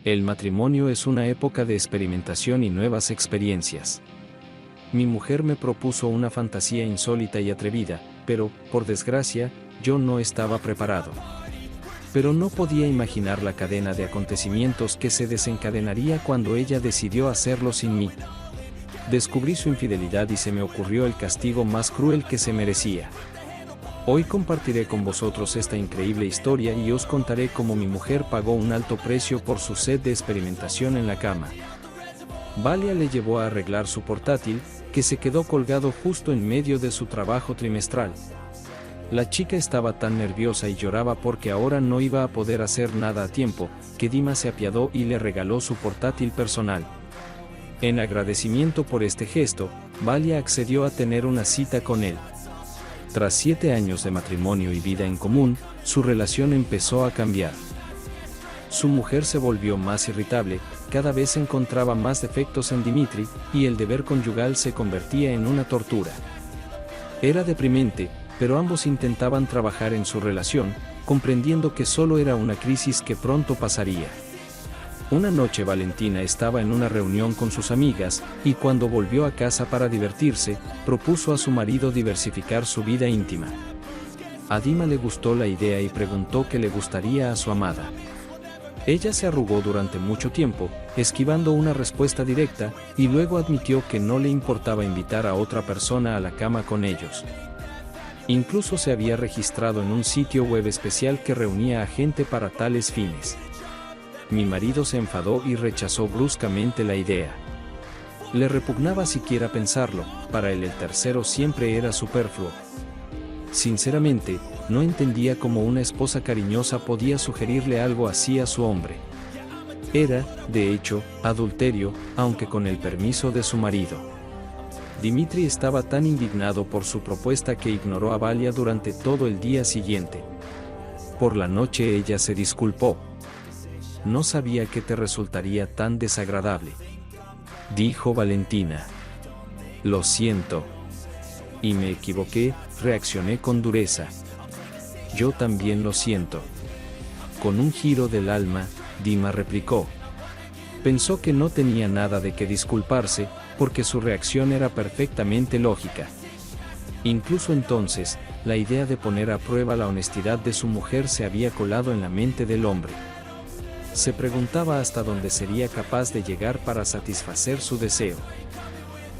El matrimonio es una época de experimentación y nuevas experiencias. Mi mujer me propuso una fantasía insólita y atrevida, pero, por desgracia, yo no estaba preparado. Pero no podía imaginar la cadena de acontecimientos que se desencadenaría cuando ella decidió hacerlo sin mí. Descubrí su infidelidad y se me ocurrió el castigo más cruel que se merecía. Hoy compartiré con vosotros esta increíble historia y os contaré cómo mi mujer pagó un alto precio por su sed de experimentación en la cama. Valia le llevó a arreglar su portátil, que se quedó colgado justo en medio de su trabajo trimestral. La chica estaba tan nerviosa y lloraba porque ahora no iba a poder hacer nada a tiempo, que Dima se apiadó y le regaló su portátil personal. En agradecimiento por este gesto, Valia accedió a tener una cita con él. Tras 7 años de matrimonio y vida en común, su relación empezó a cambiar. Su mujer se volvió más irritable, cada vez encontraba más defectos en Dimitri, y el deber conyugal se convertía en una tortura. Era deprimente, pero ambos intentaban trabajar en su relación, comprendiendo que solo era una crisis que pronto pasaría. Una noche Valentina estaba en una reunión con sus amigas, y cuando volvió a casa para divertirse, propuso a su marido diversificar su vida íntima. A Dima le gustó la idea y preguntó qué le gustaría a su amada. Ella se arrugó durante mucho tiempo, esquivando una respuesta directa, y luego admitió que no le importaba invitar a otra persona a la cama con ellos. Incluso se había registrado en un sitio web especial que reunía a gente para tales fines. Mi marido se enfadó y rechazó bruscamente la idea. Le repugnaba siquiera pensarlo, para él el tercero siempre era superfluo. Sinceramente, no entendía cómo una esposa cariñosa podía sugerirle algo así a su hombre. Era, de hecho, adulterio, aunque con el permiso de su marido. Dimitri estaba tan indignado por su propuesta que ignoró a Valia durante todo el día siguiente. Por la noche ella se disculpó. No sabía que te resultaría tan desagradable, dijo Valentina. Lo siento. Y me equivoqué, reaccioné con dureza. Yo también lo siento. Con un giro del alma, Dima replicó. Pensó que no tenía nada de qué disculparse, porque su reacción era perfectamente lógica. Incluso entonces, la idea de poner a prueba la honestidad de su mujer se había colado en la mente del hombre. Se preguntaba hasta dónde sería capaz de llegar para satisfacer su deseo.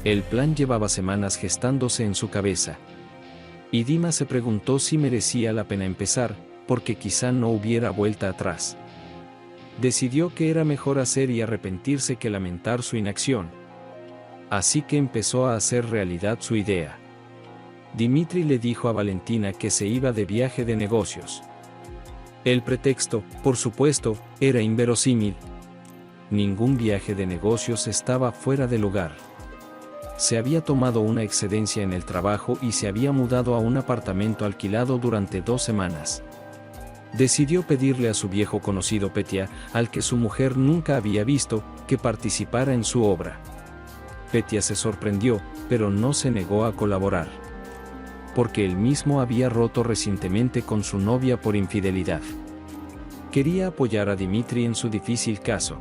El plan llevaba semanas gestándose en su cabeza. Y Dima se preguntó si merecía la pena empezar, porque quizá no hubiera vuelta atrás. Decidió que era mejor hacer y arrepentirse que lamentar su inacción. Así que empezó a hacer realidad su idea. Dimitri le dijo a Valentina que se iba de viaje de negocios. El pretexto, por supuesto, era inverosímil. Ningún viaje de negocios estaba fuera de lugar. Se había tomado una excedencia en el trabajo y se había mudado a un apartamento alquilado durante 2 semanas. Decidió pedirle a su viejo conocido Petya, al que su mujer nunca había visto, que participara en su obra. Petya se sorprendió, pero no se negó a colaborar. Porque él mismo había roto recientemente con su novia por infidelidad. Quería apoyar a Dimitri en su difícil caso.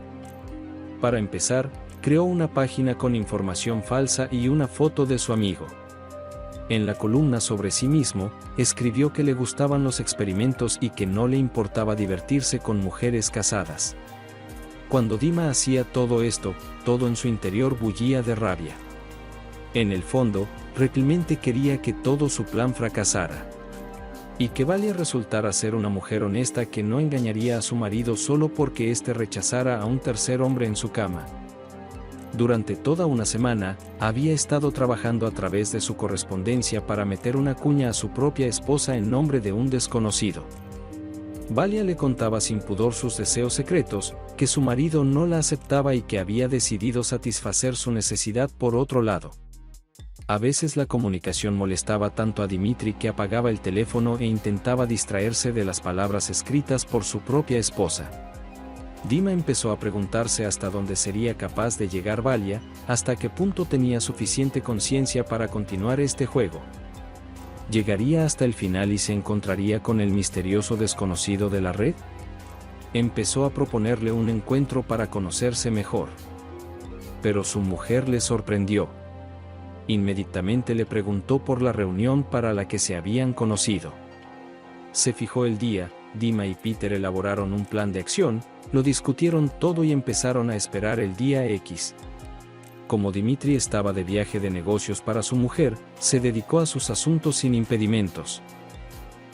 Para empezar, creó una página con información falsa y una foto de su amigo. En la columna sobre sí mismo, escribió que le gustaban los experimentos y que no le importaba divertirse con mujeres casadas. Cuando Dima hacía todo esto, todo en su interior bullía de rabia. En el fondo, realmente quería que todo su plan fracasara. Y que Valia resultara ser una mujer honesta que no engañaría a su marido solo porque éste rechazara a un tercer hombre en su cama. Durante toda una semana, había estado trabajando a través de su correspondencia para meter una cuña a su propia esposa en nombre de un desconocido. Valia le contaba sin pudor sus deseos secretos, que su marido no la aceptaba y que había decidido satisfacer su necesidad por otro lado. A veces la comunicación molestaba tanto a Dimitri que apagaba el teléfono e intentaba distraerse de las palabras escritas por su propia esposa. Dima empezó a preguntarse hasta dónde sería capaz de llegar Valia, hasta qué punto tenía suficiente conciencia para continuar este juego. ¿Llegaría hasta el final y se encontraría con el misterioso desconocido de la red? Empezó a proponerle un encuentro para conocerse mejor. Pero su mujer le sorprendió. Inmediatamente le preguntó por la reunión para la que se habían conocido. Se fijó el día, Dima y Peter elaboraron un plan de acción, lo discutieron todo y empezaron a esperar el día X. Como Dimitri estaba de viaje de negocios para su mujer, se dedicó a sus asuntos sin impedimentos.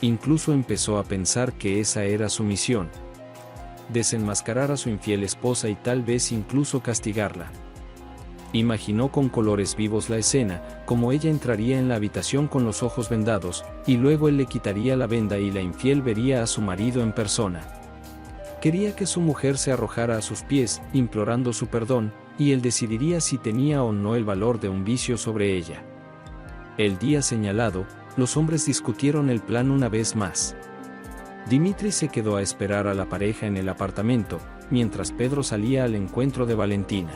Incluso empezó a pensar que esa era su misión: desenmascarar a su infiel esposa y tal vez incluso castigarla. Imaginó con colores vivos la escena, como ella entraría en la habitación con los ojos vendados, y luego él le quitaría la venda y la infiel vería a su marido en persona. Quería que su mujer se arrojara a sus pies, implorando su perdón, y él decidiría si tenía o no el valor de un vicio sobre ella. El día señalado, los hombres discutieron el plan una vez más. Dimitri se quedó a esperar a la pareja en el apartamento, mientras Pedro salía al encuentro de Valentina.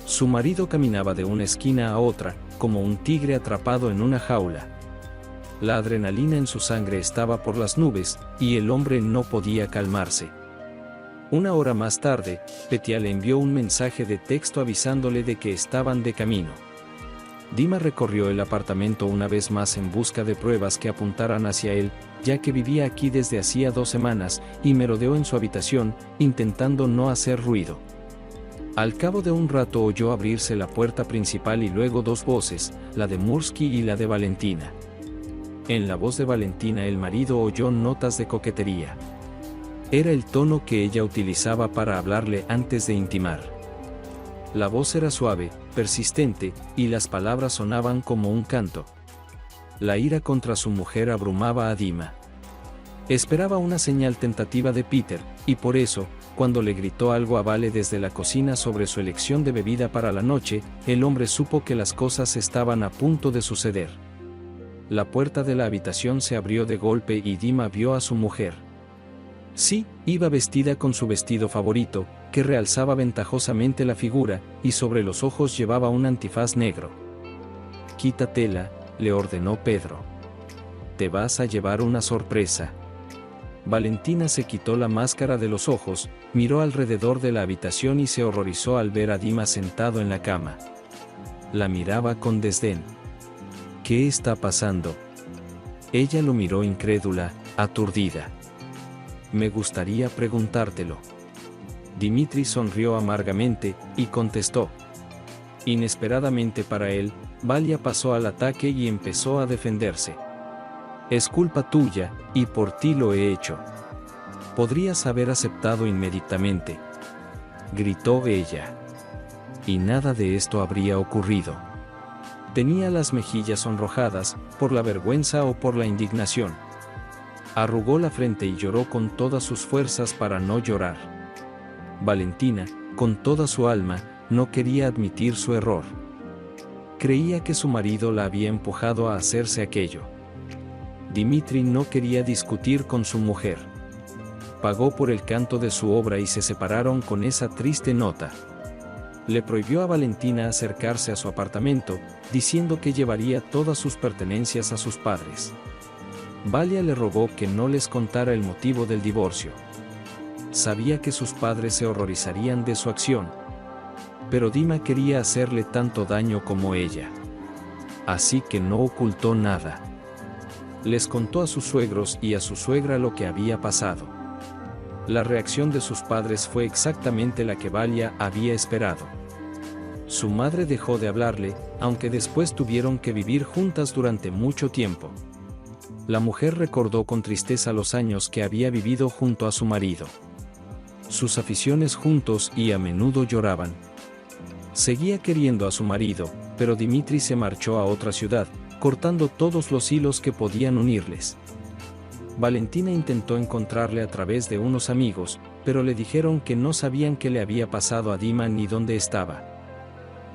Su marido caminaba de una esquina a otra, como un tigre atrapado en una jaula. La adrenalina en su sangre estaba por las nubes, y el hombre no podía calmarse. Una hora más tarde, Petya le envió un mensaje de texto avisándole de que estaban de camino. Dima recorrió el apartamento una vez más en busca de pruebas que apuntaran hacia él, ya que vivía aquí desde hacía 2 semanas, y merodeó en su habitación, intentando no hacer ruido. Al cabo de un rato oyó abrirse la puerta principal y luego 2 voces, la de Mursky y la de Valentina. En la voz de Valentina el marido oyó notas de coquetería. Era el tono que ella utilizaba para hablarle antes de intimar. La voz era suave, persistente, y las palabras sonaban como un canto. La ira contra su mujer abrumaba a Dima. Esperaba una señal tentativa de Peter, y por eso, cuando le gritó algo a Vale desde la cocina sobre su elección de bebida para la noche, el hombre supo que las cosas estaban a punto de suceder. La puerta de la habitación se abrió de golpe y Dima vio a su mujer. Sí, iba vestida con su vestido favorito, que realzaba ventajosamente la figura, y sobre los ojos llevaba un antifaz negro. «Quítatela», le ordenó Pedro. «Te vas a llevar una sorpresa». Valentina se quitó la máscara de los ojos, miró alrededor de la habitación y se horrorizó al ver a Dima sentado en la cama. La miraba con desdén. «¿Qué está pasando?». Ella lo miró incrédula, aturdida. «Me gustaría preguntártelo». Dimitri sonrió amargamente, y contestó. Inesperadamente para él, Valia pasó al ataque y empezó a defenderse. «Es culpa tuya, y por ti lo he hecho. Podrías haber aceptado inmediatamente», gritó ella. Y nada de esto habría ocurrido. Tenía las mejillas sonrojadas, por la vergüenza o por la indignación. Arrugó la frente y lloró con todas sus fuerzas para no llorar. Valentina, con toda su alma, no quería admitir su error. Creía que su marido la había empujado a hacerse aquello. Dimitri no quería discutir con su mujer. Pagó por el canto de su obra y se separaron con esa triste nota. Le prohibió a Valentina acercarse a su apartamento, diciendo que llevaría todas sus pertenencias a sus padres. Valia le rogó que no les contara el motivo del divorcio. Sabía que sus padres se horrorizarían de su acción. Pero Dima quería hacerle tanto daño como ella. Así que no ocultó nada. Les contó a sus suegros y a su suegra lo que había pasado. La reacción de sus padres fue exactamente la que Valia había esperado. Su madre dejó de hablarle, aunque después tuvieron que vivir juntas durante mucho tiempo. La mujer recordó con tristeza los años que había vivido junto a su marido. Sus aficiones juntos y a menudo lloraban. Seguía queriendo a su marido, pero Dimitri se marchó a otra ciudad, cortando todos los hilos que podían unirles. Valentina intentó encontrarle a través de unos amigos, pero le dijeron que no sabían qué le había pasado a Dima ni dónde estaba.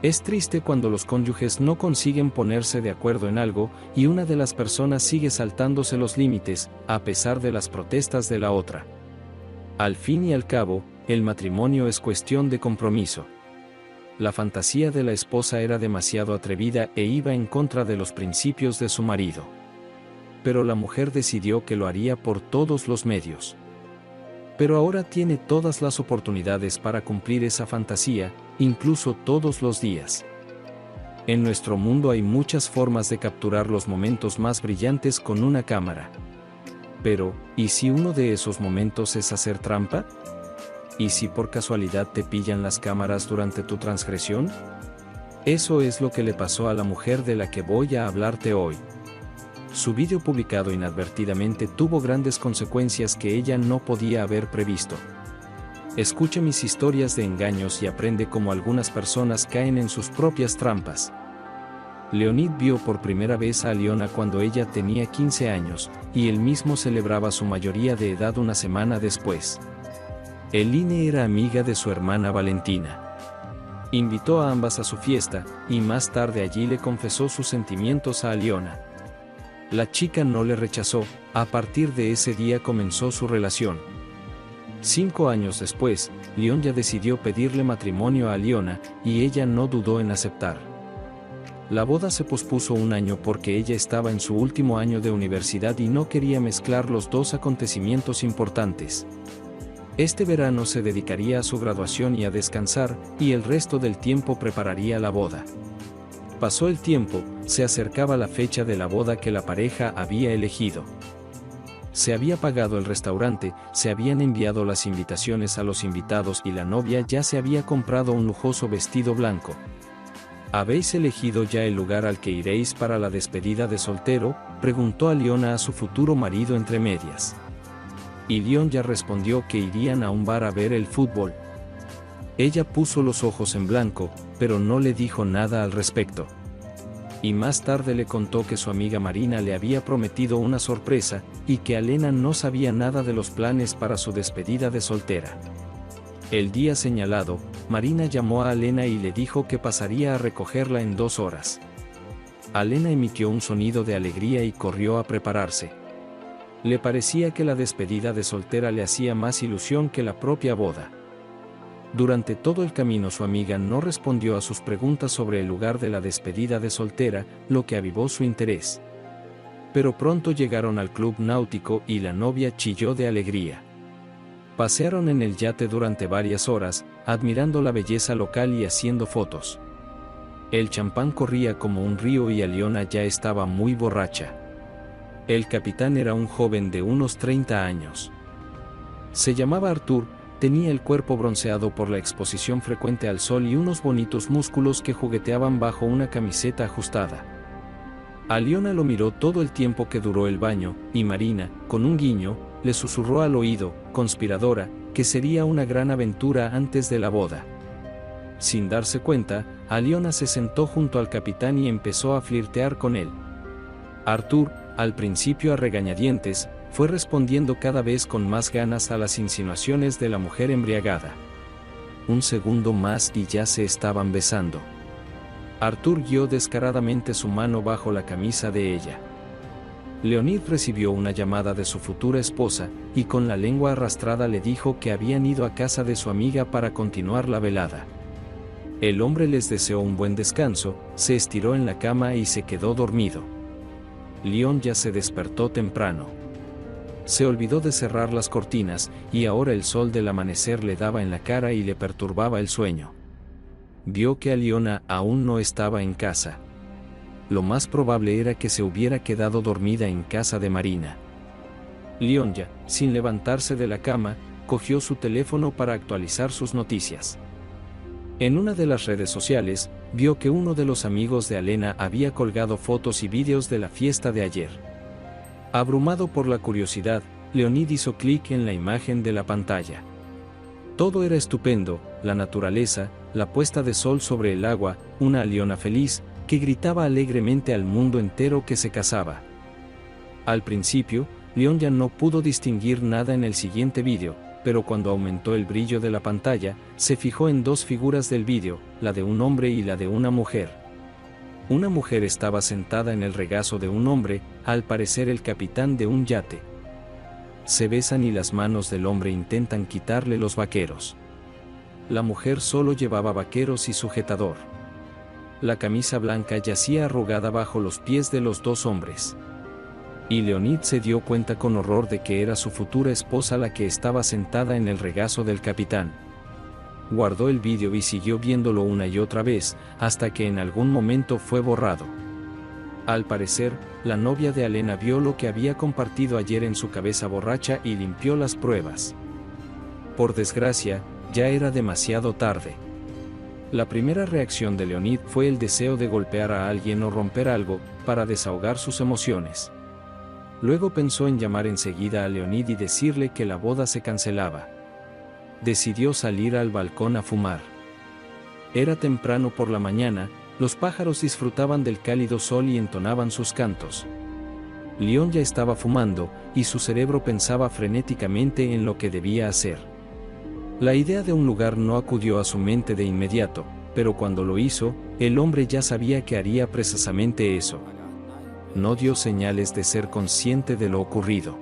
Es triste cuando los cónyuges no consiguen ponerse de acuerdo en algo, y una de las personas sigue saltándose los límites, a pesar de las protestas de la otra. Al fin y al cabo, el matrimonio es cuestión de compromiso. La fantasía de la esposa era demasiado atrevida e iba en contra de los principios de su marido. Pero la mujer decidió que lo haría por todos los medios. Pero ahora tiene todas las oportunidades para cumplir esa fantasía, incluso todos los días. En nuestro mundo hay muchas formas de capturar los momentos más brillantes con una cámara. Pero, ¿y si uno de esos momentos es hacer trampa? ¿Y si por casualidad te pillan las cámaras durante tu transgresión? Eso es lo que le pasó a la mujer de la que voy a hablarte hoy. Su vídeo publicado inadvertidamente tuvo grandes consecuencias que ella no podía haber previsto. Escucha mis historias de engaños y aprende cómo algunas personas caen en sus propias trampas. Leonid vio por primera vez a Aliona cuando ella tenía 15 años, y él mismo celebraba su mayoría de edad una semana después. Eline era amiga de su hermana Valentina. Invitó a ambas a su fiesta, y más tarde allí le confesó sus sentimientos a Aliona. La chica no le rechazó, a partir de ese día comenzó su relación. 5 años después, Leon ya decidió pedirle matrimonio a Aliona, y ella no dudó en aceptar. La boda se pospuso un año porque ella estaba en su último año de universidad y no quería mezclar los dos acontecimientos importantes. Este verano se dedicaría a su graduación y a descansar, y el resto del tiempo prepararía la boda. Pasó el tiempo, se acercaba la fecha de la boda que la pareja había elegido. Se había pagado el restaurante, se habían enviado las invitaciones a los invitados y la novia ya se había comprado un lujoso vestido blanco. ¿Habéis elegido ya el lugar al que iréis para la despedida de soltero?, preguntó Aliona a su futuro marido entre medias. Y Leon ya respondió que irían a un bar a ver el fútbol. Ella puso los ojos en blanco, pero no le dijo nada al respecto. Y más tarde le contó que su amiga Marina le había prometido una sorpresa, y que Alena no sabía nada de los planes para su despedida de soltera. El día señalado, Marina llamó a Alena y le dijo que pasaría a recogerla en 2 horas. Alena emitió un sonido de alegría y corrió a prepararse. Le parecía que la despedida de soltera le hacía más ilusión que la propia boda. Durante todo el camino su amiga no respondió a sus preguntas sobre el lugar de la despedida de soltera, lo que avivó su interés. Pero pronto llegaron al club náutico y la novia chilló de alegría. Pasearon en el yate durante varias horas, admirando la belleza local y haciendo fotos. El champán corría como un río y Aliona ya estaba muy borracha. El capitán era un joven de unos 30 años. Se llamaba Artur. Tenía el cuerpo bronceado por la exposición frecuente al sol y unos bonitos músculos que jugueteaban bajo una camiseta ajustada. Aliona lo miró todo el tiempo que duró el baño, y Marina, con un guiño, le susurró al oído, conspiradora, que sería una gran aventura antes de la boda. Sin darse cuenta, Aliona se sentó junto al capitán y empezó a flirtear con él. Artur, al principio a regañadientes, fue respondiendo cada vez con más ganas a las insinuaciones de la mujer embriagada. Un segundo más y ya se estaban besando. Artur guió descaradamente su mano bajo la camisa de ella. Leonid recibió una llamada de su futura esposa, y con la lengua arrastrada le dijo que habían ido a casa de su amiga para continuar la velada. El hombre les deseó un buen descanso, se estiró en la cama y se quedó dormido. Leon ya se despertó temprano. Se olvidó de cerrar las cortinas, y ahora el sol del amanecer le daba en la cara y le perturbaba el sueño. Vio que Aliona aún no estaba en casa. Lo más probable era que se hubiera quedado dormida en casa de Marina. Leon ya, sin levantarse de la cama, cogió su teléfono para actualizar sus noticias. En una de las redes sociales, vio que uno de los amigos de Alena había colgado fotos y vídeos de la fiesta de ayer. Abrumado por la curiosidad, Leonid hizo clic en la imagen de la pantalla. Todo era estupendo, la naturaleza, la puesta de sol sobre el agua, una Aliona feliz, que gritaba alegremente al mundo entero que se casaba. Al principio, Leon ya no pudo distinguir nada en el siguiente vídeo, pero cuando aumentó el brillo de la pantalla, se fijó en 2 figuras del vídeo, la de un hombre y la de una mujer. Una mujer estaba sentada en el regazo de un hombre, al parecer el capitán de un yate. Se besan y las manos del hombre intentan quitarle los vaqueros. La mujer solo llevaba vaqueros y sujetador. La camisa blanca yacía arrugada bajo los pies de los 2 hombres. Y Leonid se dio cuenta con horror de que era su futura esposa la que estaba sentada en el regazo del capitán. Guardó el vídeo y siguió viéndolo una y otra vez, hasta que en algún momento fue borrado. Al parecer, la novia de Alena vio lo que había compartido ayer en su cabeza borracha y limpió las pruebas. Por desgracia, ya era demasiado tarde. La primera reacción de Leonid fue el deseo de golpear a alguien o romper algo, para desahogar sus emociones. Luego pensó en llamar enseguida a Leonid y decirle que la boda se cancelaba. Decidió salir al balcón a fumar. Era temprano por la mañana, los pájaros disfrutaban del cálido sol y entonaban sus cantos. Leon ya estaba fumando, y su cerebro pensaba frenéticamente en lo que debía hacer. La idea de un lugar no acudió a su mente de inmediato, pero cuando lo hizo, el hombre ya sabía que haría precisamente eso. No dio señales de ser consciente de lo ocurrido.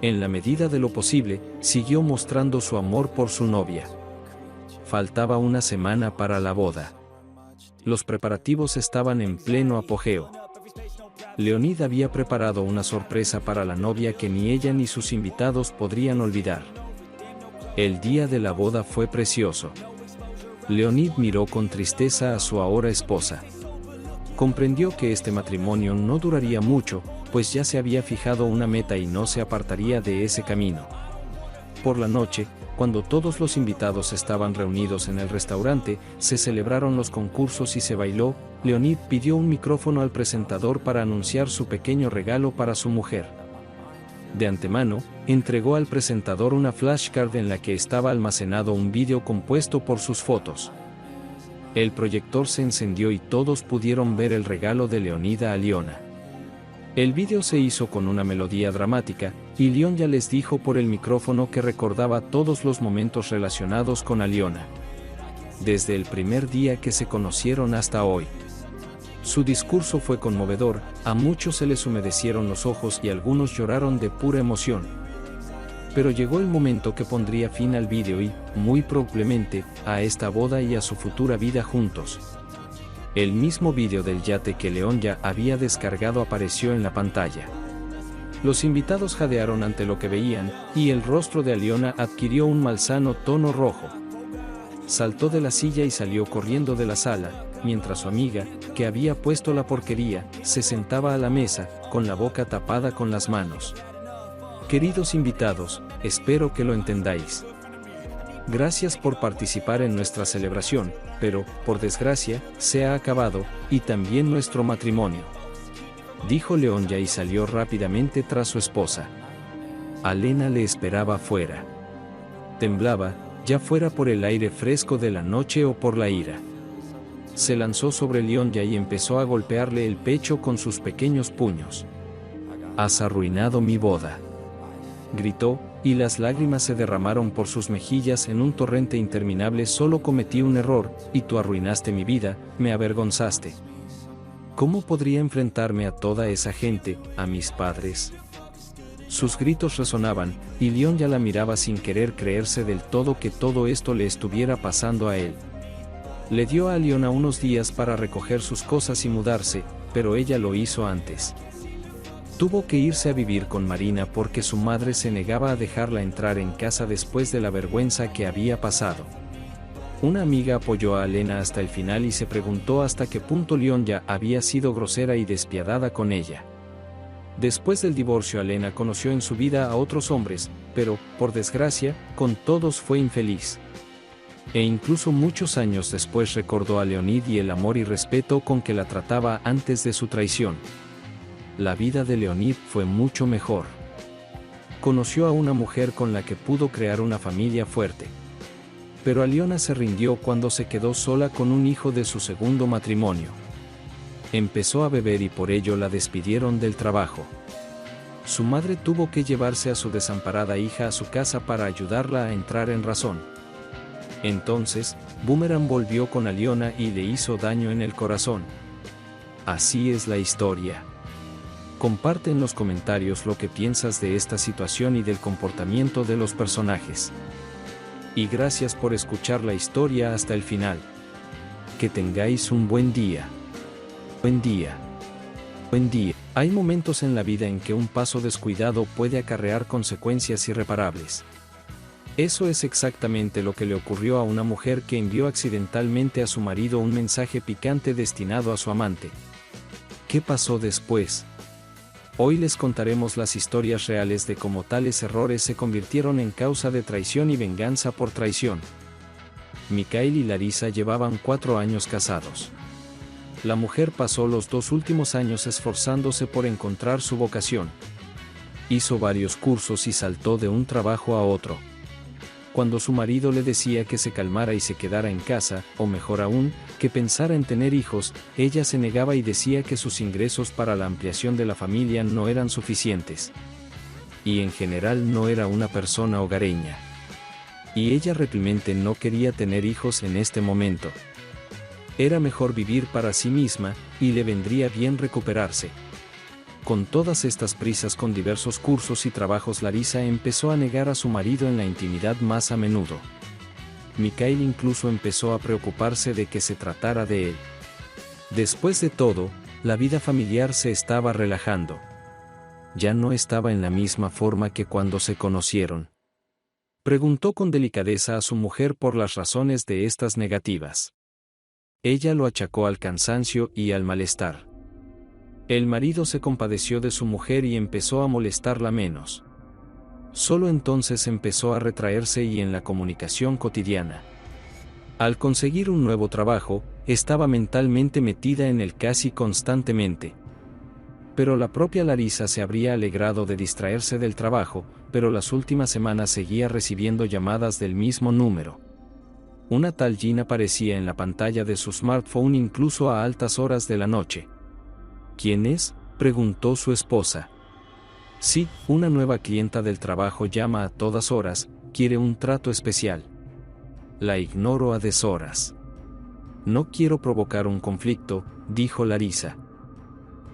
En la medida de lo posible, siguió mostrando su amor por su novia. Faltaba una semana para la boda. Los preparativos estaban en pleno apogeo. Leonid había preparado una sorpresa para la novia que ni ella ni sus invitados podrían olvidar. El día de la boda fue precioso. Leonid miró con tristeza a su ahora esposa. Comprendió que este matrimonio no duraría mucho, pues ya se había fijado una meta y no se apartaría de ese camino. Por la noche, cuando todos los invitados estaban reunidos en el restaurante, se celebraron los concursos y se bailó. Leonid pidió un micrófono al presentador para anunciar su pequeño regalo para su mujer. De antemano, entregó al presentador una flashcard en la que estaba almacenado un vídeo compuesto por sus fotos. El proyector se encendió y todos pudieron ver el regalo de Leonid a Aliona. El vídeo se hizo con una melodía dramática, y Leon ya les dijo por el micrófono que recordaba todos los momentos relacionados con Aliona. Desde el primer día que se conocieron hasta hoy. Su discurso fue conmovedor, a muchos se les humedecieron los ojos y algunos lloraron de pura emoción. Pero llegó el momento que pondría fin al vídeo y, muy probablemente, a esta boda y a su futura vida juntos. El mismo vídeo del yate que Leon ya había descargado apareció en la pantalla. Los invitados jadearon ante lo que veían, y el rostro de Aliona adquirió un malsano tono rojo. Saltó de la silla y salió corriendo de la sala, mientras su amiga, que había puesto la porquería, se sentaba a la mesa, con la boca tapada con las manos. Queridos invitados, espero que lo entendáis. Gracias por participar en nuestra celebración, pero, por desgracia, se ha acabado, y también nuestro matrimonio. Dijo Leonja y salió rápidamente tras su esposa. Alena le esperaba afuera. Temblaba, ya fuera por el aire fresco de la noche o por la ira. Se lanzó sobre Leonja y empezó a golpearle el pecho con sus pequeños puños. «Has arruinado mi boda», gritó, y las lágrimas se derramaron por sus mejillas en un torrente interminable. «Solo cometí un error, y tú arruinaste mi vida, me avergonzaste. ¿Cómo podría enfrentarme a toda esa gente, a mis padres?» Sus gritos resonaban, y Leon ya la miraba sin querer creerse del todo que todo esto le estuviera pasando a él. Le dio a Aliona unos días para recoger sus cosas y mudarse, pero ella lo hizo antes. Tuvo que irse a vivir con Marina porque su madre se negaba a dejarla entrar en casa después de la vergüenza que había pasado. Una amiga apoyó a Alena hasta el final y se preguntó hasta qué punto Leonja había sido grosera y despiadada con ella. Después del divorcio, Alena conoció en su vida a otros hombres, pero, por desgracia, con todos fue infeliz. E incluso muchos años después recordó a Leonid y el amor y respeto con que la trataba antes de su traición. La vida de Leonid fue mucho mejor. Conoció a una mujer con la que pudo crear una familia fuerte. Pero Aliona se rindió cuando se quedó sola con un hijo de su segundo matrimonio. Empezó a beber y por ello la despidieron del trabajo. Su madre tuvo que llevarse a su desamparada hija a su casa para ayudarla a entrar en razón. Entonces, Boomerang volvió con Aliona y le hizo daño en el corazón. Así es la historia. Comparte en los comentarios lo que piensas de esta situación y del comportamiento de los personajes. Y gracias por escuchar la historia hasta el final. Que tengáis un buen día. Buen día. Buen día. Hay momentos en la vida en que un paso descuidado puede acarrear consecuencias irreparables. Eso es exactamente lo que le ocurrió a una mujer que envió accidentalmente a su marido un mensaje picante destinado a su amante. ¿Qué pasó después? Hoy les contaremos las historias reales de cómo tales errores se convirtieron en causa de traición y venganza por traición. Mikhail y Larisa llevaban 4 años casados. La mujer pasó los 2 últimos años esforzándose por encontrar su vocación. Hizo varios cursos y saltó de un trabajo a otro. Cuando su marido le decía que se calmara y se quedara en casa, o mejor aún, que pensara en tener hijos, ella se negaba y decía que sus ingresos para la ampliación de la familia no eran suficientes. Y en general no era una persona hogareña. Y ella realmente no quería tener hijos en este momento. Era mejor vivir para sí misma, y le vendría bien recuperarse. Con todas estas prisas con diversos cursos y trabajos, Larisa empezó a negar a su marido en la intimidad más a menudo. Mikhail incluso empezó a preocuparse de que se tratara de él. Después de todo, la vida familiar se estaba relajando. Ya no estaba en la misma forma que cuando se conocieron. Preguntó con delicadeza a su mujer por las razones de estas negativas. Ella lo achacó al cansancio y al malestar. El marido se compadeció de su mujer y empezó a molestarla menos. Solo entonces empezó a retraerse y en la comunicación cotidiana. Al conseguir un nuevo trabajo, estaba mentalmente metida en él casi constantemente. Pero la propia Larisa se habría alegrado de distraerse del trabajo, pero las últimas semanas seguía recibiendo llamadas del mismo número. Una tal Jean aparecía en la pantalla de su smartphone incluso a altas horas de la noche. ¿Quién es?, preguntó su esposa. Sí, una nueva clienta del trabajo llama a todas horas, quiere un trato especial. La ignoro a deshoras. No quiero provocar un conflicto, dijo Larisa.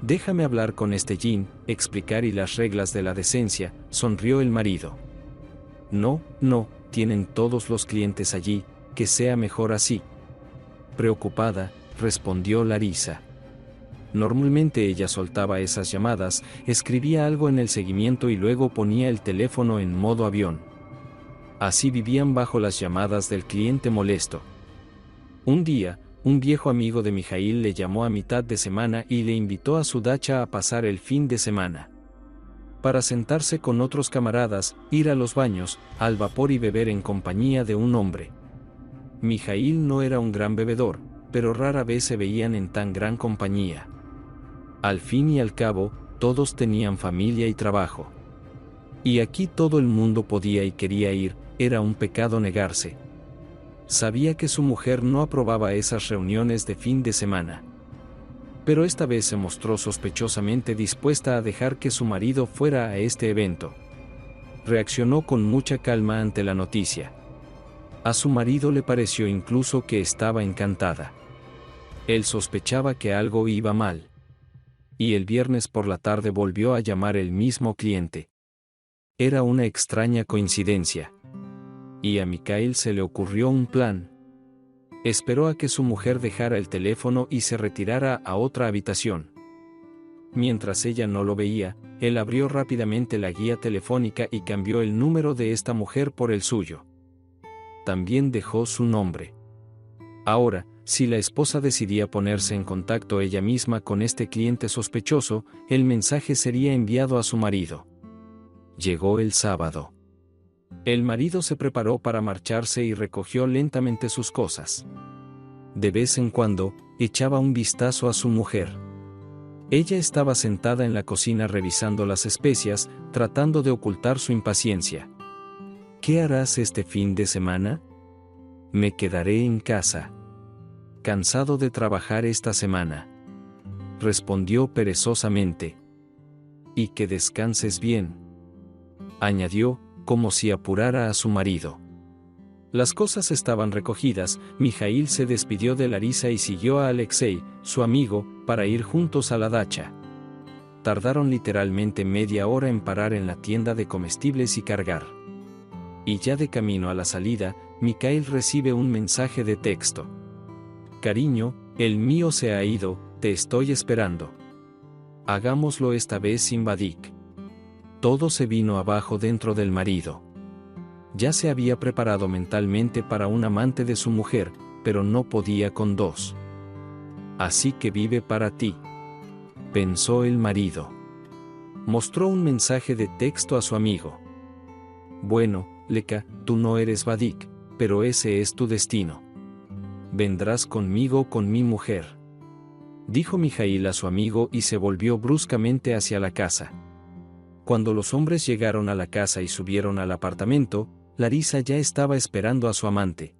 Déjame hablar con este Jean, explicar y las reglas de la decencia, sonrió el marido. No, tienen todos los clientes allí, que sea mejor así. Preocupada, respondió Larisa. Normalmente ella soltaba esas llamadas, escribía algo en el seguimiento y luego ponía el teléfono en modo avión. Así vivían bajo las llamadas del cliente molesto. Un día, un viejo amigo de Mikhail le llamó a mitad de semana y le invitó a su dacha a pasar el fin de semana. Para sentarse con otros camaradas, ir a los baños, al vapor y beber en compañía de un hombre. Mikhail no era un gran bebedor, pero rara vez se veían en tan gran compañía. Al fin y al cabo, todos tenían familia y trabajo. Y aquí todo el mundo podía y quería ir, era un pecado negarse. Sabía que su mujer no aprobaba esas reuniones de fin de semana. Pero esta vez se mostró sospechosamente dispuesta a dejar que su marido fuera a este evento. Reaccionó con mucha calma ante la noticia. A su marido le pareció incluso que estaba encantada. Él sospechaba que algo iba mal. Y el viernes por la tarde volvió a llamar el mismo cliente. Era una extraña coincidencia. Y a Mikhail se le ocurrió un plan. Esperó a que su mujer dejara el teléfono y se retirara a otra habitación. Mientras ella no lo veía, él abrió rápidamente la guía telefónica y cambió el número de esta mujer por el suyo. También dejó su nombre. Ahora, si la esposa decidía ponerse en contacto ella misma con este cliente sospechoso, el mensaje sería enviado a su marido. Llegó el sábado. El marido se preparó para marcharse y recogió lentamente sus cosas. De vez en cuando, echaba un vistazo a su mujer. Ella estaba sentada en la cocina revisando las especias, tratando de ocultar su impaciencia. ¿Qué harás este fin de semana? Me quedaré en casa. Cansado de trabajar esta semana. Respondió perezosamente. Y que descanses bien. Añadió, como si apurara a su marido. Las cosas estaban recogidas, Mikhail se despidió de Larisa y siguió a Alexei, su amigo, para ir juntos a la dacha. Tardaron literalmente media hora en parar en la tienda de comestibles y cargar. Y ya de camino a la salida, Mikhail recibe un mensaje de texto. Cariño, el mío se ha ido, te estoy esperando. Hagámoslo esta vez sin Vadik. Todo se vino abajo dentro del marido. Ya se había preparado mentalmente para un amante de su mujer, pero no podía con dos. Así que vive para ti, pensó el marido. Mostró un mensaje de texto a su amigo. Bueno, Leka, tú no eres Vadik, pero ese es tu destino. Vendrás conmigo con mi mujer, dijo Mijaíl a su amigo y se volvió bruscamente hacia la casa. Cuando los hombres llegaron a la casa y subieron al apartamento, Larisa ya estaba esperando a su amante.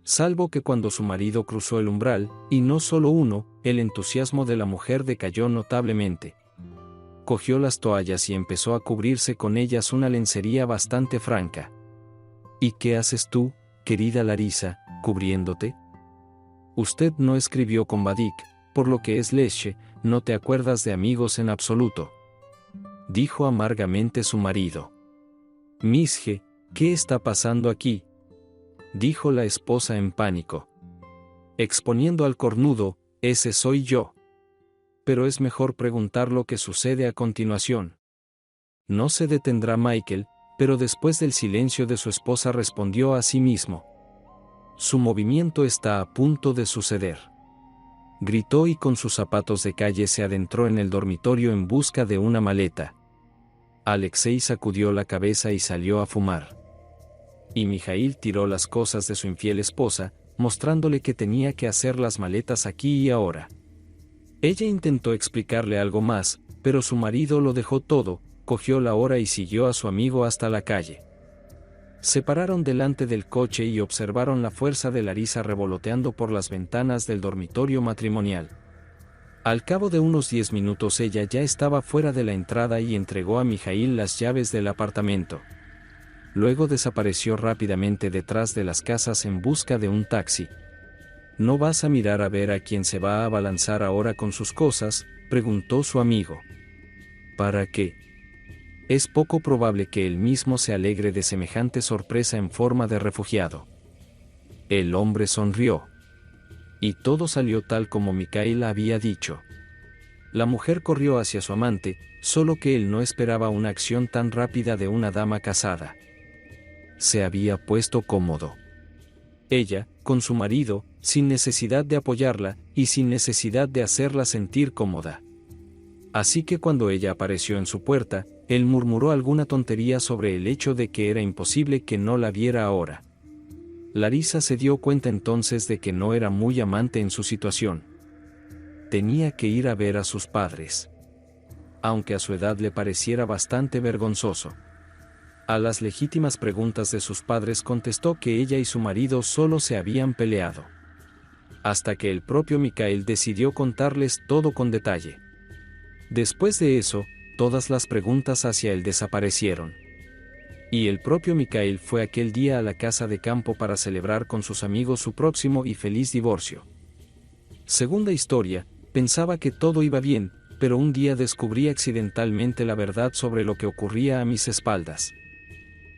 Salvo que cuando su marido cruzó el umbral, y no solo uno, el entusiasmo de la mujer decayó notablemente. Cogió las toallas y empezó a cubrirse con ellas una lencería bastante franca. ¿Y qué haces tú, querida Larisa, cubriéndote? Usted no escribió con Vadik, por lo que es leche, no te acuerdas de amigos en absoluto, dijo amargamente su marido. Misje, ¿qué está pasando aquí?, dijo la esposa en pánico. Exponiendo al cornudo, ese soy yo. Pero es mejor preguntar lo que sucede a continuación. No se detendrá Michael, pero después del silencio de su esposa respondió a sí mismo. Su movimiento está a punto de suceder. Gritó y con sus zapatos de calle se adentró en el dormitorio en busca de una maleta. Alexei sacudió la cabeza y salió a fumar. Y Mijaíl tiró las cosas de su infiel esposa, mostrándole que tenía que hacer las maletas aquí y ahora. Ella intentó explicarle algo más, pero su marido lo dejó todo, cogió la hora y siguió a su amigo hasta la calle. Se pararon delante del coche y observaron la fuerza de Larisa revoloteando por las ventanas del dormitorio matrimonial. Al cabo de unos 10 minutos ella ya estaba fuera de la entrada y entregó a Mijaíl las llaves del apartamento. Luego desapareció rápidamente detrás de las casas en busca de un taxi. ¿No vas a mirar a ver a quién se va a abalanzar ahora con sus cosas?, preguntó su amigo. ¿Para qué? Es poco probable que él mismo se alegre de semejante sorpresa en forma de refugiado. El hombre sonrió. Y todo salió tal como Mijaíl había dicho. La mujer corrió hacia su amante, solo que él no esperaba una acción tan rápida de una dama casada. Se había puesto cómodo. Ella, con su marido, sin necesidad de apoyarla, y sin necesidad de hacerla sentir cómoda. Así que cuando ella apareció en su puerta, él murmuró alguna tontería sobre el hecho de que era imposible que no la viera ahora. Larisa se dio cuenta entonces de que no era muy amante en su situación. Tenía que ir a ver a sus padres. Aunque a su edad le pareciera bastante vergonzoso. A las legítimas preguntas de sus padres contestó que ella y su marido solo se habían peleado. Hasta que el propio Mijaíl decidió contarles todo con detalle. Después de eso, todas las preguntas hacia él desaparecieron. Y el propio Mijaíl fue aquel día a la casa de campo para celebrar con sus amigos su próximo y feliz divorcio. Segunda historia, pensaba que todo iba bien, pero un día descubrí accidentalmente la verdad sobre lo que ocurría a mis espaldas.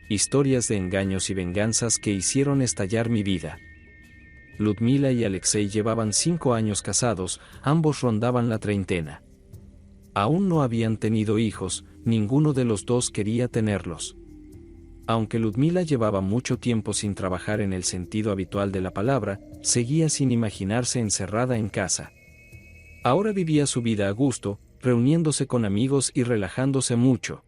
Historias de engaños y venganzas que hicieron estallar mi vida. Ludmila y Alexei llevaban 5 años casados, ambos rondaban la treintena. Aún no habían tenido hijos, ninguno de los dos quería tenerlos. Aunque Ludmila llevaba mucho tiempo sin trabajar en el sentido habitual de la palabra, seguía sin imaginarse encerrada en casa. Ahora vivía su vida a gusto, reuniéndose con amigos y relajándose mucho.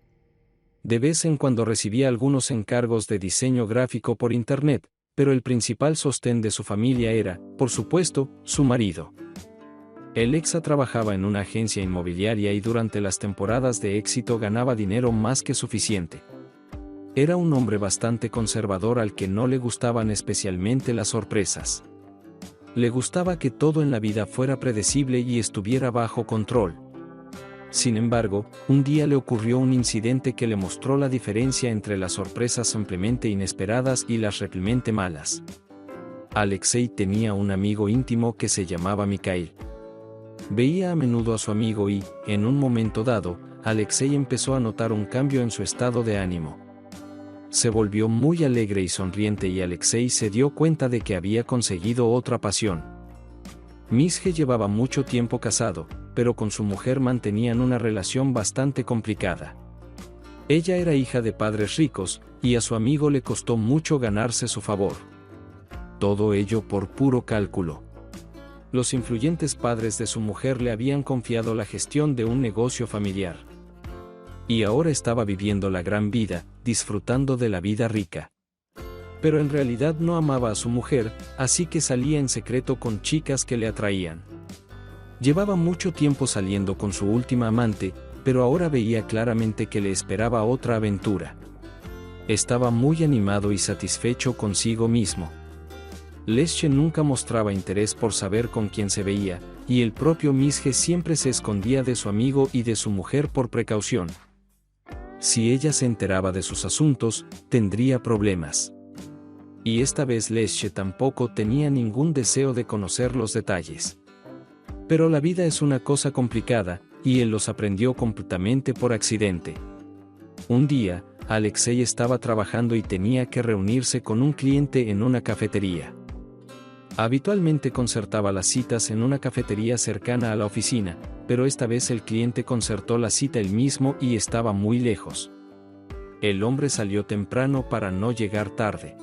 De vez en cuando recibía algunos encargos de diseño gráfico por internet, pero el principal sostén de su familia era, por supuesto, su marido. Alexa trabajaba en una agencia inmobiliaria y durante las temporadas de éxito ganaba dinero más que suficiente. Era un hombre bastante conservador al que no le gustaban especialmente las sorpresas. Le gustaba que todo en la vida fuera predecible y estuviera bajo control. Sin embargo, un día le ocurrió un incidente que le mostró la diferencia entre las sorpresas simplemente inesperadas y las realmente malas. Alexei tenía un amigo íntimo que se llamaba Mijaíl. Veía a menudo a su amigo y, en un momento dado, Alexei empezó a notar un cambio en su estado de ánimo. Se volvió muy alegre y sonriente y Alexei se dio cuenta de que había conseguido otra pasión. Misje llevaba mucho tiempo casado, pero con su mujer mantenían una relación bastante complicada. Ella era hija de padres ricos, y a su amigo le costó mucho ganarse su favor. Todo ello por puro cálculo. Los influyentes padres de su mujer le habían confiado la gestión de un negocio familiar. Y ahora estaba viviendo la gran vida, disfrutando de la vida rica. Pero en realidad no amaba a su mujer, así que salía en secreto con chicas que le atraían. Llevaba mucho tiempo saliendo con su última amante, pero ahora veía claramente que le esperaba otra aventura. Estaba muy animado y satisfecho consigo mismo. Lesche nunca mostraba interés por saber con quién se veía, y el propio Misje siempre se escondía de su amigo y de su mujer por precaución. Si ella se enteraba de sus asuntos, tendría problemas. Y esta vez Lesche tampoco tenía ningún deseo de conocer los detalles. Pero la vida es una cosa complicada, y él los aprendió completamente por accidente. Un día, Alexei estaba trabajando y tenía que reunirse con un cliente en una cafetería. Habitualmente concertaba las citas en una cafetería cercana a la oficina, pero esta vez el cliente concertó la cita él mismo y estaba muy lejos. El hombre salió temprano para no llegar tarde.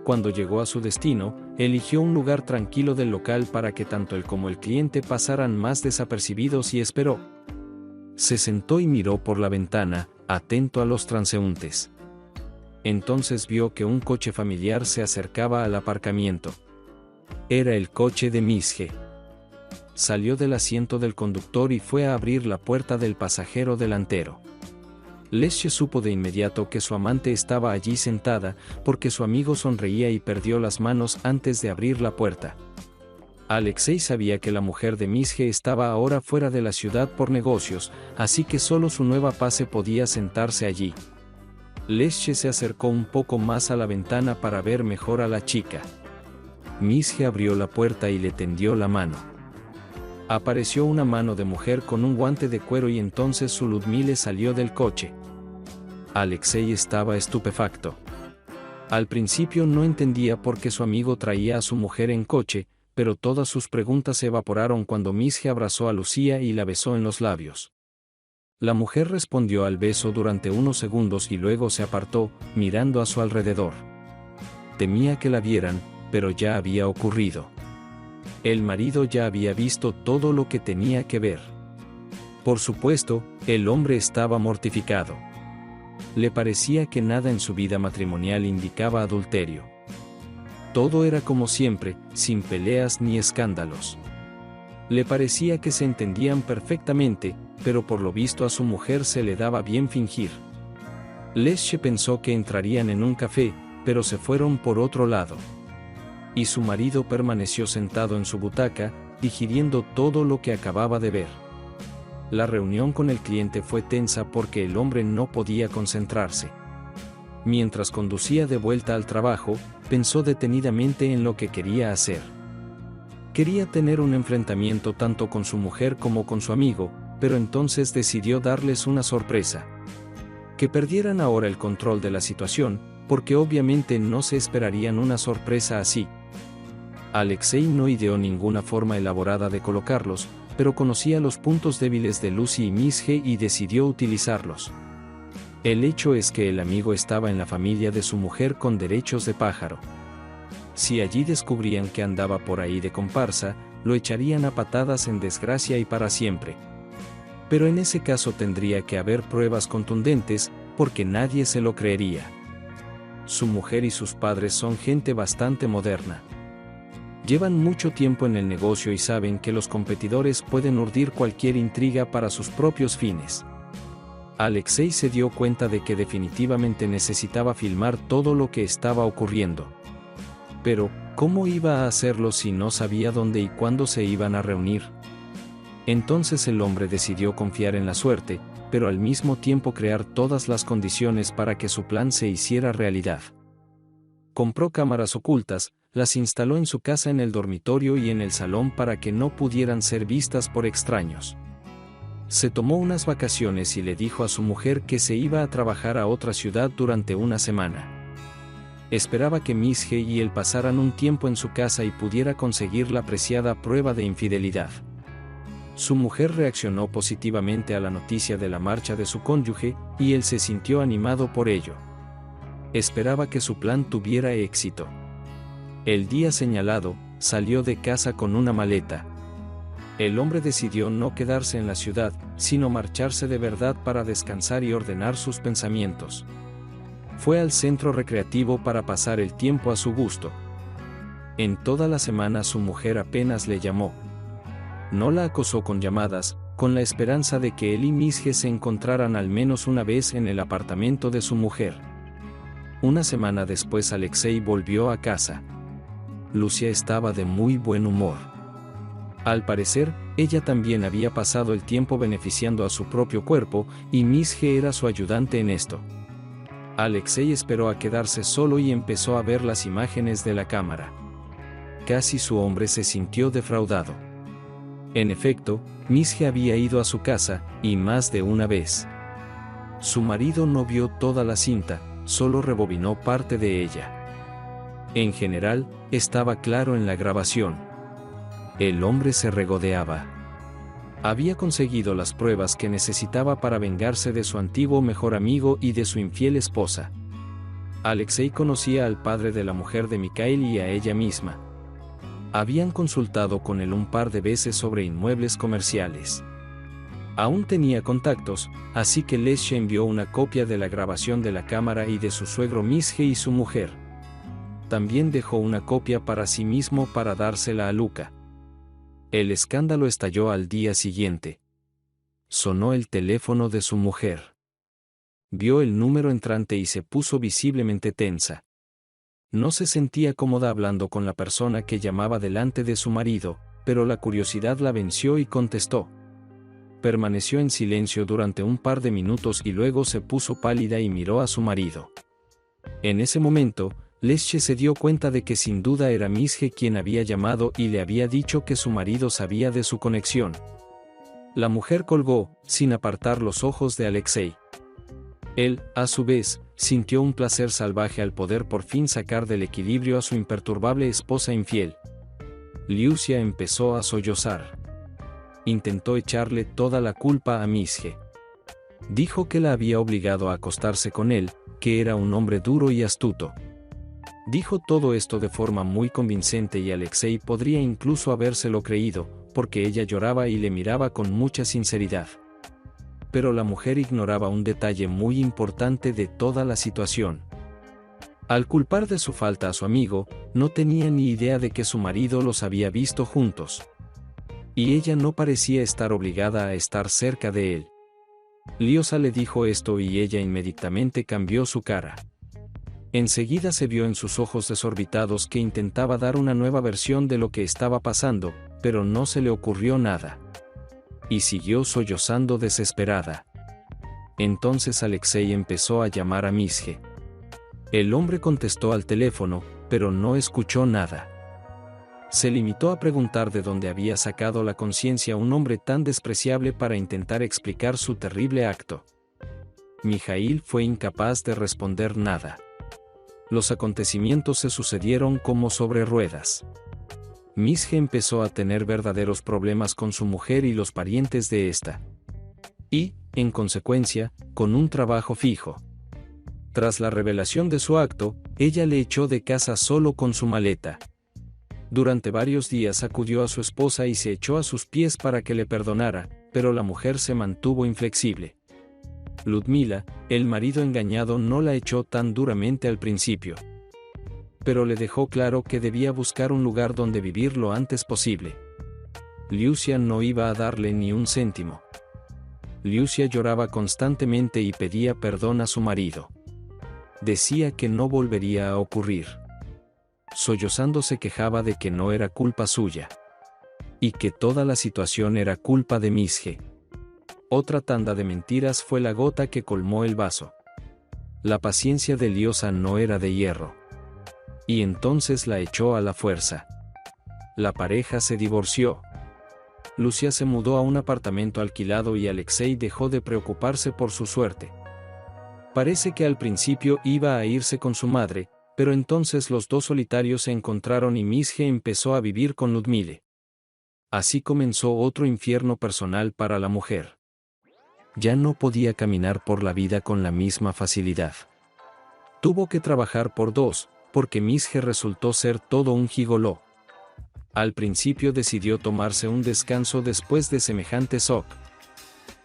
Cuando llegó a su destino, eligió un lugar tranquilo del local para que tanto él como el cliente pasaran más desapercibidos y esperó. Se sentó y miró por la ventana, atento a los transeúntes. Entonces vio que un coche familiar se acercaba al aparcamiento. Era el coche de Misje. Salió del asiento del conductor y fue a abrir la puerta del pasajero delantero. Lesche supo de inmediato que su amante estaba allí sentada, porque su amigo sonreía y perdió las manos antes de abrir la puerta. Alexei sabía que la mujer de Misje estaba ahora fuera de la ciudad por negocios, así que solo su nueva pase podía sentarse allí. Lesche se acercó un poco más a la ventana para ver mejor a la chica. Misje abrió la puerta y le tendió la mano. Apareció una mano de mujer con un guante de cuero y entonces su Ludmile salió del coche. Alexei estaba estupefacto. Al principio no entendía por qué su amigo traía a su mujer en coche, pero todas sus preguntas se evaporaron cuando Misje abrazó a Lucía y la besó en los labios. La mujer respondió al beso durante unos segundos y luego se apartó, mirando a su alrededor. Temía que la vieran, pero ya había ocurrido. El marido ya había visto todo lo que tenía que ver. Por supuesto, el hombre estaba mortificado. Le parecía que nada en su vida matrimonial indicaba adulterio. Todo era como siempre, sin peleas ni escándalos. Le parecía que se entendían perfectamente, pero por lo visto a su mujer se le daba bien fingir. Lesche pensó que entrarían en un café, pero se fueron por otro lado. Y su marido permaneció sentado en su butaca, digiriendo todo lo que acababa de ver. La reunión con el cliente fue tensa porque el hombre no podía concentrarse. Mientras conducía de vuelta al trabajo, pensó detenidamente en lo que quería hacer. Quería tener un enfrentamiento tanto con su mujer como con su amigo, pero entonces decidió darles una sorpresa. Que perdieran ahora el control de la situación, porque obviamente no se esperarían una sorpresa así. Alexei no ideó ninguna forma elaborada de colocarlos, pero conocía los puntos débiles de Lucy y Misje y decidió utilizarlos. El hecho es que el amigo estaba en la familia de su mujer con derechos de pájaro. Si allí descubrían que andaba por ahí de comparsa, lo echarían a patadas en desgracia y para siempre. Pero en ese caso tendría que haber pruebas contundentes, porque nadie se lo creería. Su mujer y sus padres son gente bastante moderna. Llevan mucho tiempo en el negocio y saben que los competidores pueden urdir cualquier intriga para sus propios fines. Alexei se dio cuenta de que definitivamente necesitaba filmar todo lo que estaba ocurriendo. Pero, ¿cómo iba a hacerlo si no sabía dónde y cuándo se iban a reunir? Entonces el hombre decidió confiar en la suerte, pero al mismo tiempo crear todas las condiciones para que su plan se hiciera realidad. Compró cámaras ocultas, las instaló en su casa en el dormitorio y en el salón para que no pudieran ser vistas por extraños. Se tomó unas vacaciones y le dijo a su mujer que se iba a trabajar a otra ciudad durante una semana. Esperaba que Misje y él pasaran un tiempo en su casa y pudiera conseguir la preciada prueba de infidelidad. Su mujer reaccionó positivamente a la noticia de la marcha de su cónyuge, y él se sintió animado por ello. Esperaba que su plan tuviera éxito. El día señalado, salió de casa con una maleta. El hombre decidió no quedarse en la ciudad, sino marcharse de verdad para descansar y ordenar sus pensamientos. Fue al centro recreativo para pasar el tiempo a su gusto. En toda la semana su mujer apenas le llamó. No la acosó con llamadas, con la esperanza de que él y Misje se encontraran al menos una vez en el apartamento de su mujer. Una semana después Alexei volvió a casa. Lucia estaba de muy buen humor. Al parecer, ella también había pasado el tiempo beneficiando a su propio cuerpo, y Misje era su ayudante en esto. Alexei esperó a quedarse solo y empezó a ver las imágenes de la cámara. Casi su hombre se sintió defraudado. En efecto, Misje había ido a su casa, y más de una vez. Su marido no vio toda la cinta, solo rebobinó parte de ella. En general, estaba claro en la grabación. El hombre se regodeaba. Había conseguido las pruebas que necesitaba para vengarse de su antiguo mejor amigo y de su infiel esposa. Alexei conocía al padre de la mujer de Mikhail y a ella misma. Habían consultado con él un par de veces sobre inmuebles comerciales. Aún tenía contactos, así que Lesya envió una copia de la grabación de la cámara y de su suegro Misje y su mujer. También dejó una copia para sí mismo para dársela a Luka. El escándalo estalló al día siguiente. Sonó el teléfono de su mujer. Vio el número entrante y se puso visiblemente tensa. No se sentía cómoda hablando con la persona que llamaba delante de su marido, pero la curiosidad la venció y contestó. Permaneció en silencio durante un par de minutos y luego se puso pálida y miró a su marido. En ese momento, Lesya se dio cuenta de que sin duda era Misje quien había llamado y le había dicho que su marido sabía de su conexión. La mujer colgó, sin apartar los ojos de Alexei. Él, a su vez, sintió un placer salvaje al poder por fin sacar del equilibrio a su imperturbable esposa infiel. Lucia empezó a sollozar. Intentó echarle toda la culpa a Misje. Dijo que la había obligado a acostarse con él, que era un hombre duro y astuto. Dijo todo esto de forma muy convincente y Alexei podría incluso habérselo creído, porque ella lloraba y le miraba con mucha sinceridad. Pero la mujer ignoraba un detalle muy importante de toda la situación. Al culpar de su falta a su amigo, no tenía ni idea de que su marido los había visto juntos. Y ella no parecía estar obligada a estar cerca de él. Liosa le dijo esto y ella inmediatamente cambió su cara. Enseguida se vio en sus ojos desorbitados que intentaba dar una nueva versión de lo que estaba pasando, pero no se le ocurrió nada. Y siguió sollozando desesperada. Entonces Alexei empezó a llamar a Misje. El hombre contestó al teléfono, pero no escuchó nada. Se limitó a preguntar de dónde había sacado la conciencia un hombre tan despreciable para intentar explicar su terrible acto. Mikhail fue incapaz de responder nada. Los acontecimientos se sucedieron como sobre ruedas. Misje empezó a tener verdaderos problemas con su mujer y los parientes de esta. Y, en consecuencia, con un trabajo fijo. Tras la revelación de su acto, ella le echó de casa solo con su maleta. Durante varios días acudió a su esposa y se echó a sus pies para que le perdonara, pero la mujer se mantuvo inflexible. Ludmila, el marido engañado, no la echó tan duramente al principio. Pero le dejó claro que debía buscar un lugar donde vivir lo antes posible. Lucia no iba a darle ni un céntimo. Lucia lloraba constantemente y pedía perdón a su marido. Decía que no volvería a ocurrir. Sollozando se quejaba de que no era culpa suya. Y que toda la situación era culpa de Misje. Otra tanda de mentiras fue la gota que colmó el vaso. La paciencia de Liosa no era de hierro. Y entonces la echó a la fuerza. La pareja se divorció. Lucia se mudó a un apartamento alquilado y Alexei dejó de preocuparse por su suerte. Parece que al principio iba a irse con su madre, pero entonces los dos solitarios se encontraron y Misje empezó a vivir con Ludmile. Así comenzó otro infierno personal para la mujer. Ya no podía caminar por la vida con la misma facilidad. Tuvo que trabajar por dos, porque Misje resultó ser todo un gigoló. Al principio decidió tomarse un descanso después de semejante shock.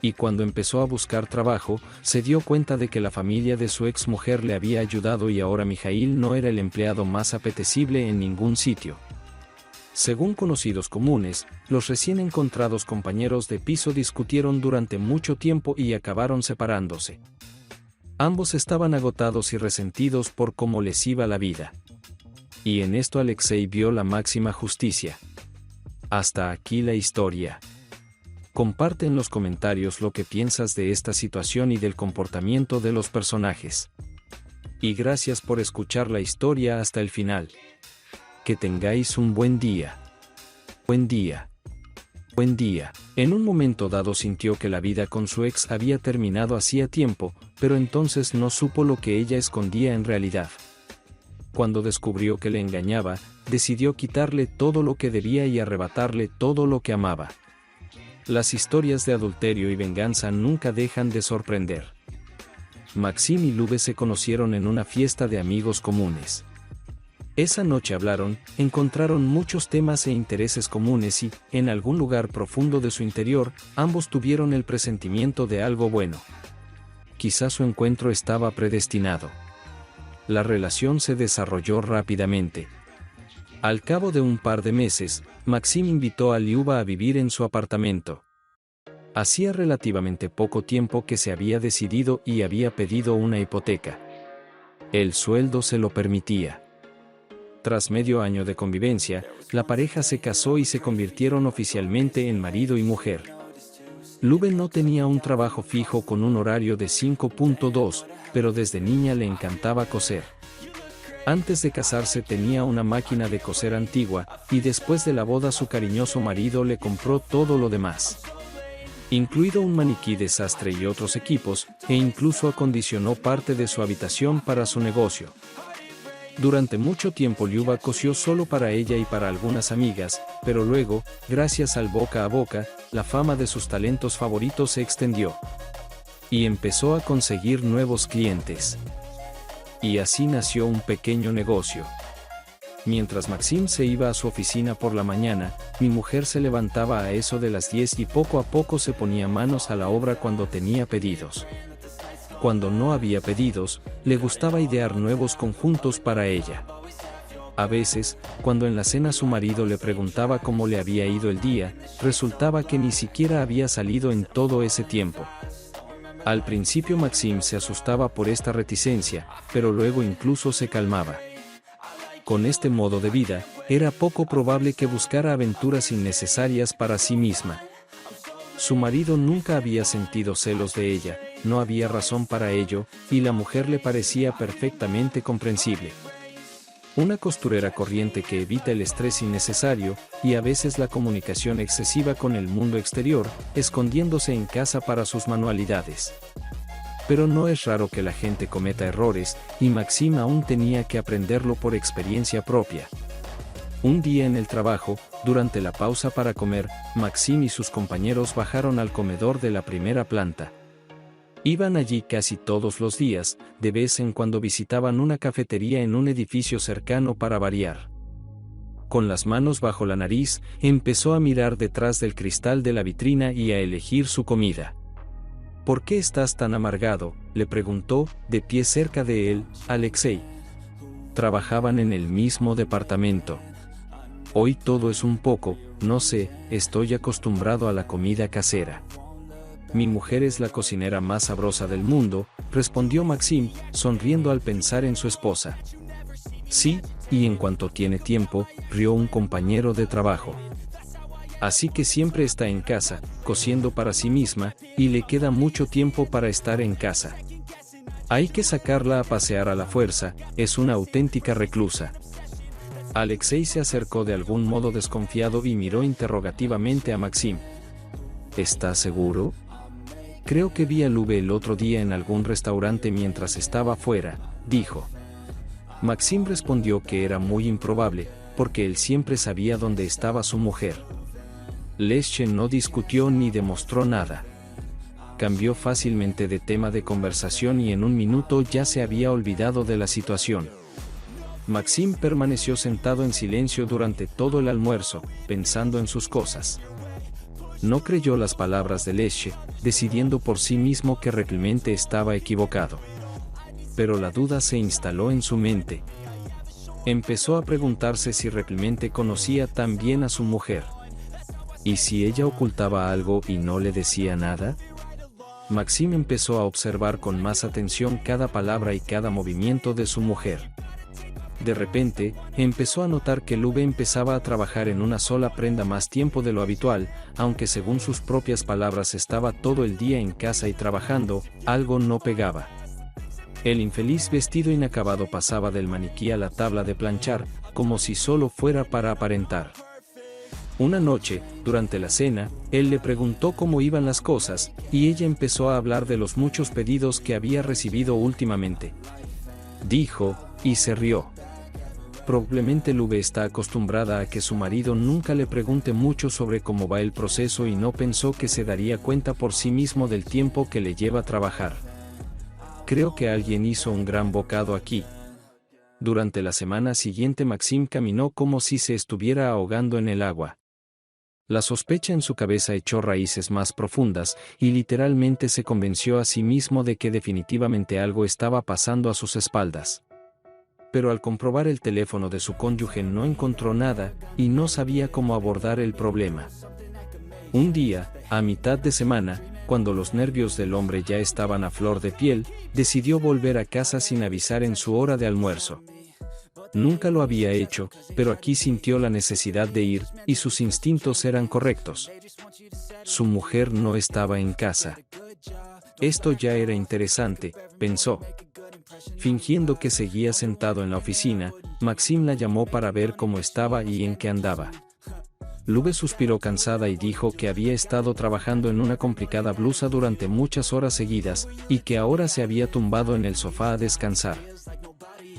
Y cuando empezó a buscar trabajo, se dio cuenta de que la familia de su exmujer le había ayudado y ahora Mijail no era el empleado más apetecible en ningún sitio. Según conocidos comunes, los recién encontrados compañeros de piso discutieron durante mucho tiempo y acabaron separándose. Ambos estaban agotados y resentidos por cómo les iba la vida. Y en esto Alexei vio la máxima justicia. Hasta aquí la historia. Comparte en los comentarios lo que piensas de esta situación y del comportamiento de los personajes. Y gracias por escuchar la historia hasta el final. Que tengáis un buen día. Buen día. Buen día. En un momento dado sintió que la vida con su ex había terminado hacía tiempo, pero entonces no supo lo que ella escondía en realidad. Cuando descubrió que le engañaba, decidió quitarle todo lo que debía y arrebatarle todo lo que amaba. Las historias de adulterio y venganza nunca dejan de sorprender. Maxim y Lube se conocieron en una fiesta de amigos comunes. Esa noche hablaron, encontraron muchos temas e intereses comunes y, en algún lugar profundo de su interior, ambos tuvieron el presentimiento de algo bueno. Quizá su encuentro estaba predestinado. La relación se desarrolló rápidamente. Al cabo de un par de meses, Maxim invitó a Liuba a vivir en su apartamento. Hacía relativamente poco tiempo que se había decidido y había pedido una hipoteca. El sueldo se lo permitía. Tras medio año de convivencia, la pareja se casó y se convirtieron oficialmente en marido y mujer. Lube no tenía un trabajo fijo con un horario de 5.2, pero desde niña le encantaba coser. Antes de casarse tenía una máquina de coser antigua, y después de la boda su cariñoso marido le compró todo lo demás, incluido un maniquí de sastre y otros equipos, e incluso acondicionó parte de su habitación para su negocio. Durante mucho tiempo Liuba cosió solo para ella y para algunas amigas, pero luego, gracias al boca a boca, la fama de sus talentos favoritos se extendió. Y empezó a conseguir nuevos clientes. Y así nació un pequeño negocio. Mientras Maxim se iba a su oficina por la mañana, mi mujer se levantaba a eso de las 10 y poco a poco se ponía manos a la obra cuando tenía pedidos. Cuando no había pedidos, le gustaba idear nuevos conjuntos para ella. A veces, cuando en la cena su marido le preguntaba cómo le había ido el día, resultaba que ni siquiera había salido en todo ese tiempo. Al principio Maxim se asustaba por esta reticencia, pero luego incluso se calmaba. Con este modo de vida, era poco probable que buscara aventuras innecesarias para sí misma. Su marido nunca había sentido celos de ella, no había razón para ello, y la mujer le parecía perfectamente comprensible. Una costurera corriente que evita el estrés innecesario, y a veces la comunicación excesiva con el mundo exterior, escondiéndose en casa para sus manualidades. Pero no es raro que la gente cometa errores, y Maxim aún tenía que aprenderlo por experiencia propia. Un día en el trabajo, durante la pausa para comer, Maxim y sus compañeros bajaron al comedor de la primera planta. Iban allí casi todos los días, de vez en cuando visitaban una cafetería en un edificio cercano para variar. Con las manos bajo la nariz, empezó a mirar detrás del cristal de la vitrina y a elegir su comida. ¿Por qué estás tan amargado?, le preguntó, de pie cerca de él, Alexei. Trabajaban en el mismo departamento. Hoy todo es un poco, no sé, estoy acostumbrado a la comida casera. Mi mujer es la cocinera más sabrosa del mundo, respondió Maxim, sonriendo al pensar en su esposa. Sí, y en cuanto tiene tiempo, rió un compañero de trabajo. Así que siempre está en casa, cociendo para sí misma, y le queda mucho tiempo para estar en casa. Hay que sacarla a pasear a la fuerza, es una auténtica reclusa. Alexei se acercó de algún modo desconfiado y miró interrogativamente a Maxim. ¿Estás seguro? Creo que vi a Lube el otro día en algún restaurante mientras estaba fuera, dijo. Maxim respondió que era muy improbable, porque él siempre sabía dónde estaba su mujer. Lesche no discutió ni demostró nada. Cambió fácilmente de tema de conversación y en un minuto ya se había olvidado de la situación. Maxim permaneció sentado en silencio durante todo el almuerzo, pensando en sus cosas. No creyó las palabras de Lesche, decidiendo por sí mismo que realmente estaba equivocado. Pero la duda se instaló en su mente. Empezó a preguntarse si realmente conocía tan bien a su mujer. ¿Y si ella ocultaba algo y no le decía nada? Maxim empezó a observar con más atención cada palabra y cada movimiento de su mujer. De repente, empezó a notar que Lube empezaba a trabajar en una sola prenda más tiempo de lo habitual, aunque según sus propias palabras estaba todo el día en casa y trabajando, algo no pegaba. El infeliz vestido inacabado pasaba del maniquí a la tabla de planchar, como si solo fuera para aparentar. Una noche, durante la cena, él le preguntó cómo iban las cosas, y ella empezó a hablar de los muchos pedidos que había recibido últimamente. Dijo, y se rió. Probablemente Lube está acostumbrada a que su marido nunca le pregunte mucho sobre cómo va el proceso y no pensó que se daría cuenta por sí mismo del tiempo que le lleva trabajar. Creo que alguien hizo un gran bocado aquí. Durante la semana siguiente Maxim caminó como si se estuviera ahogando en el agua. La sospecha en su cabeza echó raíces más profundas, y literalmente se convenció a sí mismo de que definitivamente algo estaba pasando a sus espaldas. Pero al comprobar el teléfono de su cónyuge no encontró nada, y no sabía cómo abordar el problema. Un día, a mitad de semana, cuando los nervios del hombre ya estaban a flor de piel, decidió volver a casa sin avisar en su hora de almuerzo. Nunca lo había hecho, pero aquí sintió la necesidad de ir, y sus instintos eran correctos. Su mujer no estaba en casa. Esto ya era interesante, pensó. Fingiendo que seguía sentado en la oficina, Maxim la llamó para ver cómo estaba y en qué andaba. Lube suspiró cansada y dijo que había estado trabajando en una complicada blusa durante muchas horas seguidas, y que ahora se había tumbado en el sofá a descansar.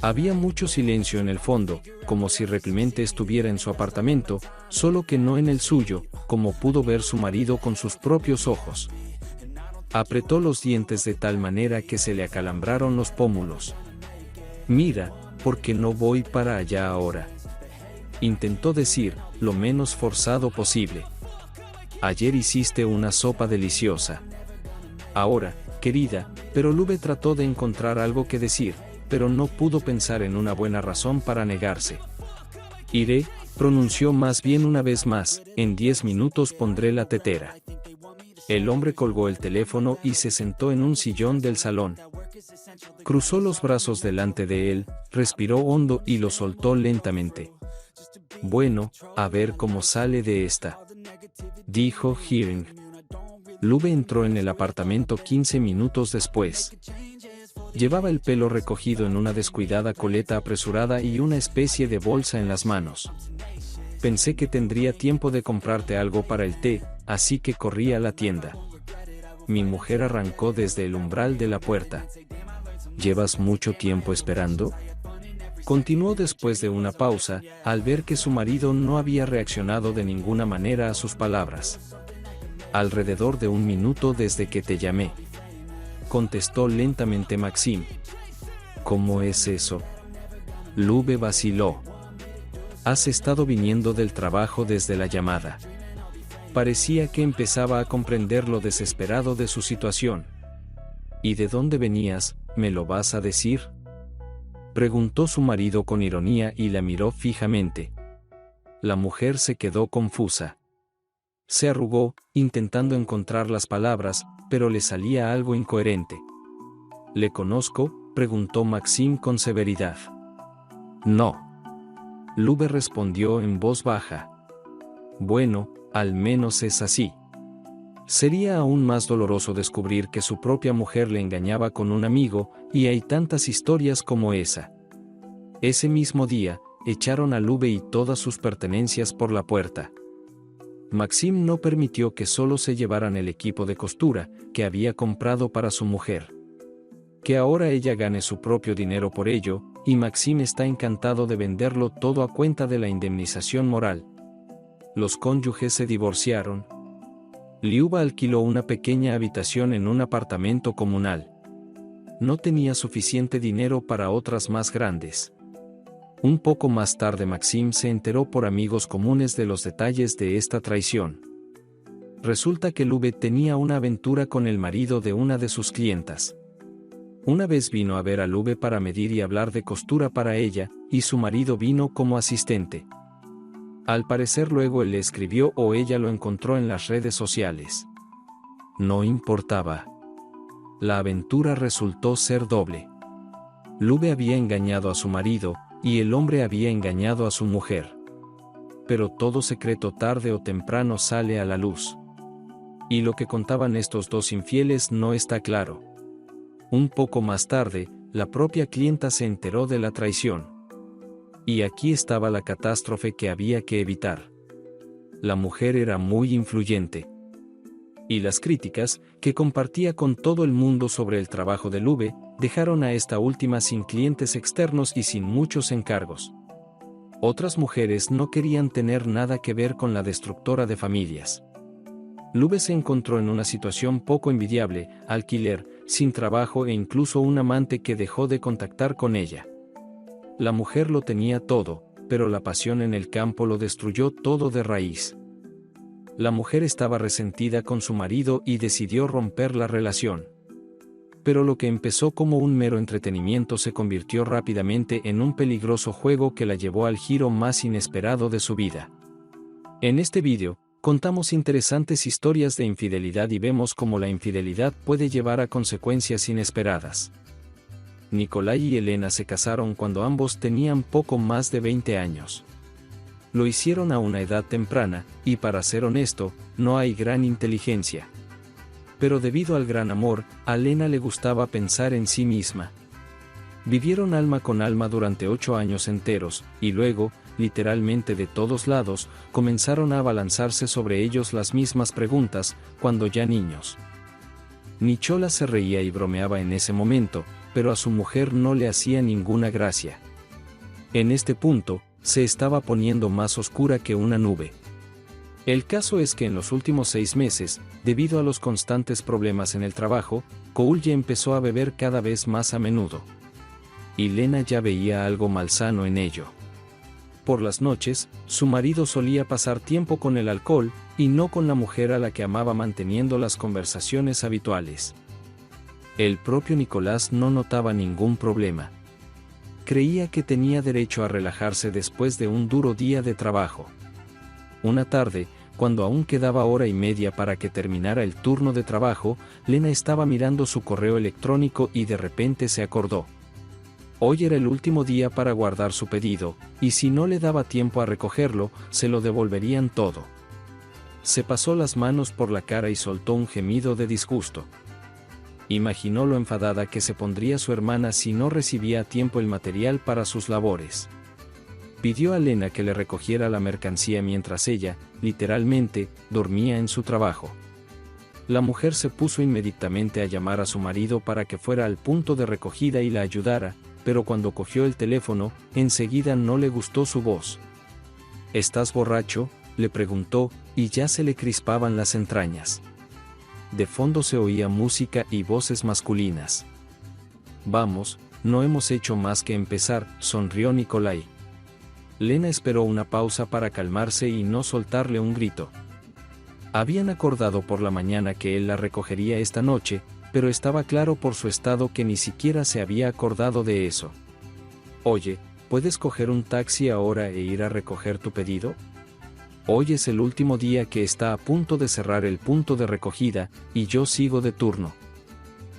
Había mucho silencio en el fondo, como si realmente estuviera en su apartamento, solo que no en el suyo, como pudo ver su marido con sus propios ojos. Apretó los dientes de tal manera que se le acalambraron los pómulos. Mira, ¿por qué no voy para allá ahora? Intentó decir, lo menos forzado posible. Ayer hiciste una sopa deliciosa. Ahora, querida, pero Lube trató de encontrar algo que decir, pero no pudo pensar en una buena razón para negarse. Iré, pronunció más bien una vez más, en 10 minutos pondré la tetera. El hombre colgó el teléfono y se sentó en un sillón del salón. Cruzó los brazos delante de él, respiró hondo y lo soltó lentamente. Bueno, a ver cómo sale de esta, dijo Hearing. Lube entró en el apartamento 15 minutos después. Llevaba el pelo recogido en una descuidada coleta apresurada y una especie de bolsa en las manos. Pensé que tendría tiempo de comprarte algo para el té, así que corrí a la tienda. Mi mujer arrancó desde el umbral de la puerta. ¿Llevas mucho tiempo esperando? Continuó después de una pausa, al ver que su marido no había reaccionado de ninguna manera a sus palabras. Alrededor de 1 minuto desde que te llamé, contestó lentamente Maxim. ¿Cómo es eso? Lube vaciló. Has estado viniendo del trabajo desde la llamada. Parecía que empezaba a comprender lo desesperado de su situación. ¿Y de dónde venías, me lo vas a decir? Preguntó su marido con ironía y la miró fijamente. La mujer se quedó confusa. Se arrugó, intentando encontrar las palabras, pero le salía algo incoherente. ¿Le conozco?, preguntó Maxim con severidad. No. Lube respondió en voz baja. Bueno, al menos es así. Sería aún más doloroso descubrir que su propia mujer le engañaba con un amigo, y hay tantas historias como esa. Ese mismo día, echaron a Lube y todas sus pertenencias por la puerta. Maxim no permitió que solo se llevaran el equipo de costura que había comprado para su mujer. Que ahora ella gane su propio dinero por ello, y Maxim está encantado de venderlo todo a cuenta de la indemnización moral. Los cónyuges se divorciaron. Liuba alquiló una pequeña habitación en un apartamento comunal. No tenía suficiente dinero para otras más grandes. Un poco más tarde Maxim se enteró por amigos comunes de los detalles de esta traición. Resulta que Lube tenía una aventura con el marido de una de sus clientas. Una vez vino a ver a Lube para medir y hablar de costura para ella, y su marido vino como asistente. Al parecer luego él le escribió o ella lo encontró en las redes sociales. No importaba. La aventura resultó ser doble. Lube había engañado a su marido, y el hombre había engañado a su mujer. Pero todo secreto tarde o temprano sale a la luz. Y lo que contaban estos dos infieles no está claro. Un poco más tarde, la propia clienta se enteró de la traición. Y aquí estaba la catástrofe que había que evitar. La mujer era muy influyente. Y las críticas, que compartía con todo el mundo sobre el trabajo de Lube, dejaron a esta última sin clientes externos y sin muchos encargos. Otras mujeres no querían tener nada que ver con la destructora de familias. Lube se encontró en una situación poco envidiable: alquiler, sin trabajo e incluso un amante que dejó de contactar con ella. La mujer lo tenía todo, pero la pasión en el campo lo destruyó todo de raíz. La mujer estaba resentida con su marido y decidió romper la relación. Pero lo que empezó como un mero entretenimiento se convirtió rápidamente en un peligroso juego que la llevó al giro más inesperado de su vida. En este vídeo, contamos interesantes historias de infidelidad y vemos cómo la infidelidad puede llevar a consecuencias inesperadas. Nikolai y Elena se casaron cuando ambos tenían poco más de 20 años. Lo hicieron a una edad temprana, y para ser honesto, no hay gran inteligencia. Pero debido al gran amor, a Elena le gustaba pensar en sí misma. Vivieron alma con alma durante 8 años enteros, y luego, literalmente de todos lados, comenzaron a abalanzarse sobre ellos las mismas preguntas, cuando ya niños. Nicholas se reía y bromeaba en ese momento, pero a su mujer no le hacía ninguna gracia. En este punto, se estaba poniendo más oscura que una nube. El caso es que en los últimos 6 meses, debido a los constantes problemas en el trabajo, Koulye empezó a beber cada vez más a menudo. Y Lena ya veía algo malsano en ello. Por las noches, su marido solía pasar tiempo con el alcohol, y no con la mujer a la que amaba, manteniendo las conversaciones habituales. El propio Nicolás no notaba ningún problema. Creía que tenía derecho a relajarse después de un duro día de trabajo. Una tarde, cuando aún quedaba hora y media para que terminara el turno de trabajo, Lena estaba mirando su correo electrónico y de repente se acordó. Hoy era el último día para guardar su pedido, y si no le daba tiempo a recogerlo, se lo devolverían todo. Se pasó las manos por la cara y soltó un gemido de disgusto. Imaginó lo enfadada que se pondría su hermana si no recibía a tiempo el material para sus labores. Pidió a Lena que le recogiera la mercancía mientras ella, literalmente, dormía en su trabajo. La mujer se puso inmediatamente a llamar a su marido para que fuera al punto de recogida y la ayudara, pero cuando cogió el teléfono, enseguida no le gustó su voz. ¿Estás borracho?, le preguntó, y ya se le crispaban las entrañas. De fondo se oía música y voces masculinas. Vamos, no hemos hecho más que empezar, sonrió Nikolai. Lena esperó una pausa para calmarse y no soltarle un grito. Habían acordado por la mañana que él la recogería esta noche, pero estaba claro por su estado que ni siquiera se había acordado de eso. Oye, ¿puedes coger un taxi ahora e ir a recoger tu pedido? Hoy es el último día que está a punto de cerrar el punto de recogida, y yo sigo de turno.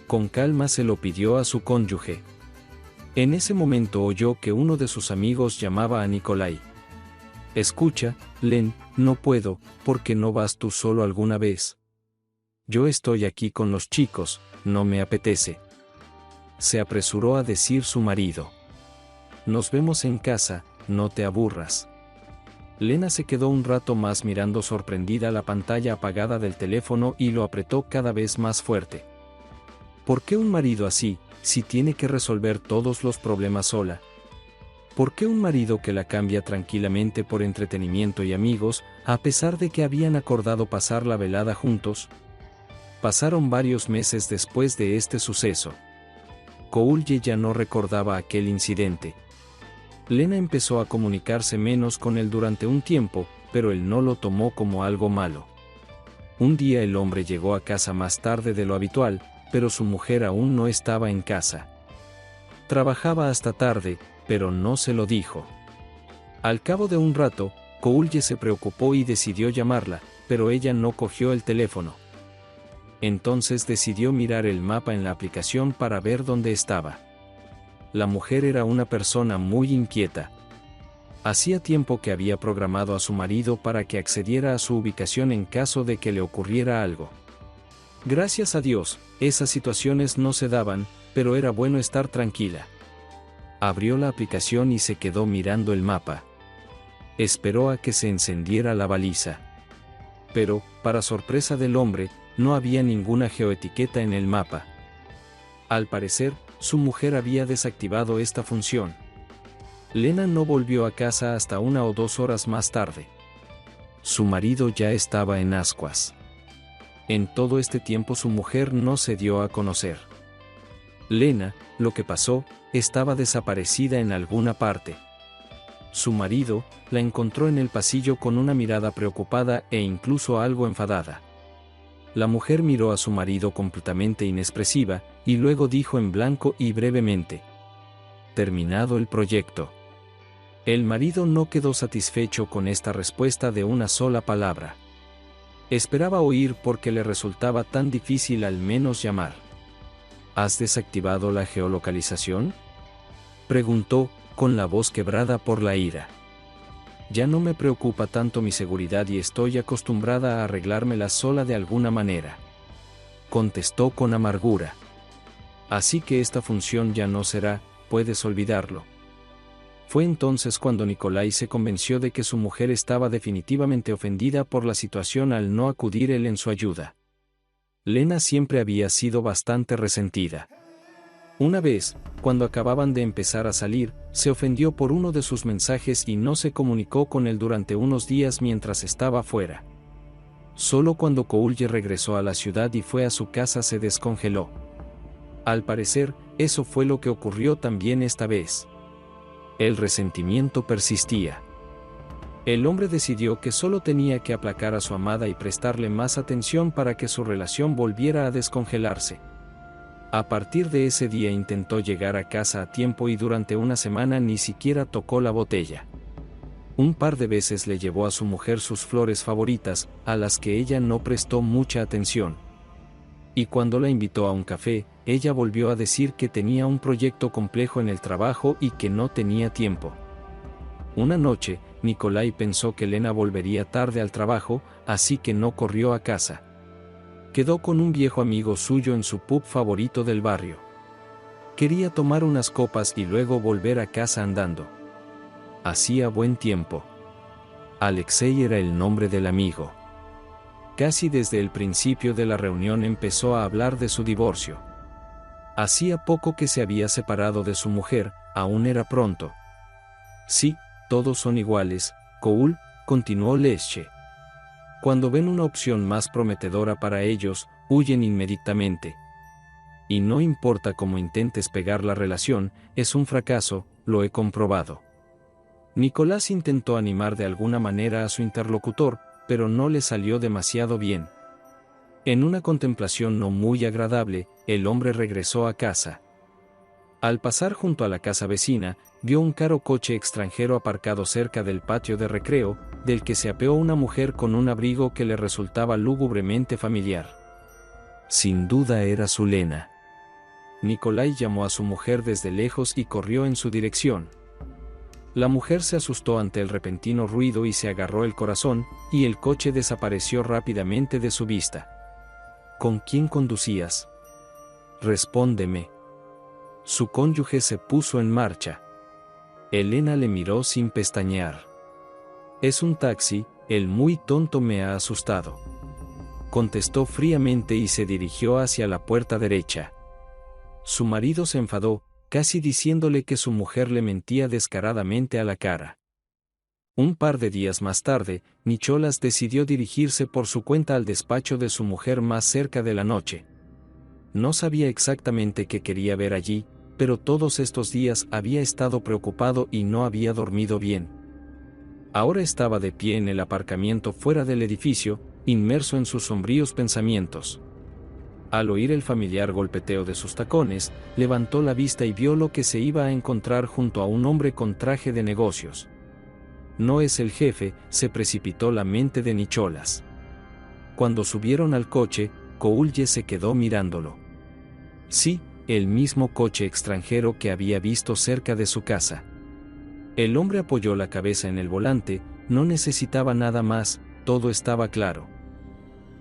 Con calma se lo pidió a su cónyuge. En ese momento oyó que uno de sus amigos llamaba a Nikolai. Escucha, Len, no puedo, ¿por qué no vas tú solo alguna vez? Yo estoy aquí con los chicos, no me apetece. Se apresuró a decir su marido. Nos vemos en casa, no te aburras. Lena se quedó un rato más mirando sorprendida la pantalla apagada del teléfono y lo apretó cada vez más fuerte. ¿Por qué un marido así, si tiene que resolver todos los problemas sola? ¿Por qué un marido que la cambia tranquilamente por entretenimiento y amigos, a pesar de que habían acordado pasar la velada juntos? Pasaron varios meses después de este suceso. Cole ya no recordaba aquel incidente. Lena empezó a comunicarse menos con él durante un tiempo, pero él no lo tomó como algo malo. Un día el hombre llegó a casa más tarde de lo habitual, pero su mujer aún no estaba en casa. Trabajaba hasta tarde, pero no se lo dijo. Al cabo de un rato, Cole se preocupó y decidió llamarla, pero ella no cogió el teléfono. Entonces decidió mirar el mapa en la aplicación para ver dónde estaba. La mujer era una persona muy inquieta. Hacía tiempo que había programado a su marido para que accediera a su ubicación en caso de que le ocurriera algo. Gracias a Dios, esas situaciones no se daban, pero era bueno estar tranquila. Abrió la aplicación y se quedó mirando el mapa. Esperó a que se encendiera la baliza. Pero, para sorpresa del hombre, no había ninguna geoetiqueta en el mapa. Al parecer, su mujer había desactivado esta función. Lena no volvió a casa hasta 1 o 2 horas más tarde. Su marido ya estaba en ascuas. En todo este tiempo su mujer no se dio a conocer. Lena, lo que pasó, estaba desaparecida en alguna parte. Su marido la encontró en el pasillo con una mirada preocupada e incluso algo enfadada. La mujer miró a su marido completamente inexpresiva, y luego dijo en blanco y brevemente: terminado el proyecto. El marido no quedó satisfecho con esta respuesta de una sola palabra. Esperaba oír por qué le resultaba tan difícil al menos llamar. ¿Has desactivado la geolocalización?, preguntó, con la voz quebrada por la ira. Ya no me preocupa tanto mi seguridad y estoy acostumbrada a arreglármela sola de alguna manera, contestó con amargura. Así que esta función ya no será, puedes olvidarlo. Fue entonces cuando Nikolai se convenció de que su mujer estaba definitivamente ofendida por la situación al no acudir él en su ayuda. Lena siempre había sido bastante resentida. Una vez, cuando acababan de empezar a salir, se ofendió por uno de sus mensajes y no se comunicó con él durante unos días mientras estaba fuera. Solo cuando Cole regresó a la ciudad y fue a su casa se descongeló. Al parecer, eso fue lo que ocurrió también esta vez. El resentimiento persistía. El hombre decidió que solo tenía que aplacar a su amada y prestarle más atención para que su relación volviera a descongelarse. A partir de ese día intentó llegar a casa a tiempo y durante una semana ni siquiera tocó la botella. Un par de veces le llevó a su mujer sus flores favoritas, a las que ella no prestó mucha atención. Y cuando la invitó a un café, ella volvió a decir que tenía un proyecto complejo en el trabajo y que no tenía tiempo. Una noche, Nikolai pensó que Lena volvería tarde al trabajo, así que no corrió a casa. Quedó con un viejo amigo suyo en su pub favorito del barrio. Quería tomar unas copas y luego volver a casa andando. Hacía buen tiempo. Alexei era el nombre del amigo. Casi desde el principio de la reunión empezó a hablar de su divorcio. Hacía poco que se había separado de su mujer, aún era pronto. Sí, todos son iguales, Cole, continuó Lesche. Cuando ven una opción más prometedora para ellos, huyen inmediatamente. Y no importa cómo intentes pegar la relación, es un fracaso, lo he comprobado. Nicolás intentó animar de alguna manera a su interlocutor, pero no le salió demasiado bien. En una contemplación no muy agradable, el hombre regresó a casa. Al pasar junto a la casa vecina, vio un caro coche extranjero aparcado cerca del patio de recreo, del que se apeó una mujer con un abrigo que le resultaba lúgubremente familiar. Sin duda era su Lena. Nikolai llamó a su mujer desde lejos y corrió en su dirección. La mujer se asustó ante el repentino ruido y se agarró el corazón, y el coche desapareció rápidamente de su vista. ¿Con quién conducías? Respóndeme. Su cónyuge se puso en marcha. Elena le miró sin pestañear. Es un taxi, el muy tonto me ha asustado. Contestó fríamente y se dirigió hacia la puerta derecha. Su marido se enfadó, casi diciéndole que su mujer le mentía descaradamente a la cara. Un par de días más tarde, Nicholas decidió dirigirse por su cuenta al despacho de su mujer más cerca de la noche. No sabía exactamente qué quería ver allí, pero todos estos días había estado preocupado y no había dormido bien. Ahora estaba de pie en el aparcamiento fuera del edificio, inmerso en sus sombríos pensamientos. Al oír el familiar golpeteo de sus tacones, levantó la vista y vio lo que se iba a encontrar junto a un hombre con traje de negocios. «No es el jefe», se precipitó la mente de Nicholas. Cuando subieron al coche, Cole se quedó mirándolo. Sí, el mismo coche extranjero que había visto cerca de su casa. El hombre apoyó la cabeza en el volante, no necesitaba nada más, todo estaba claro.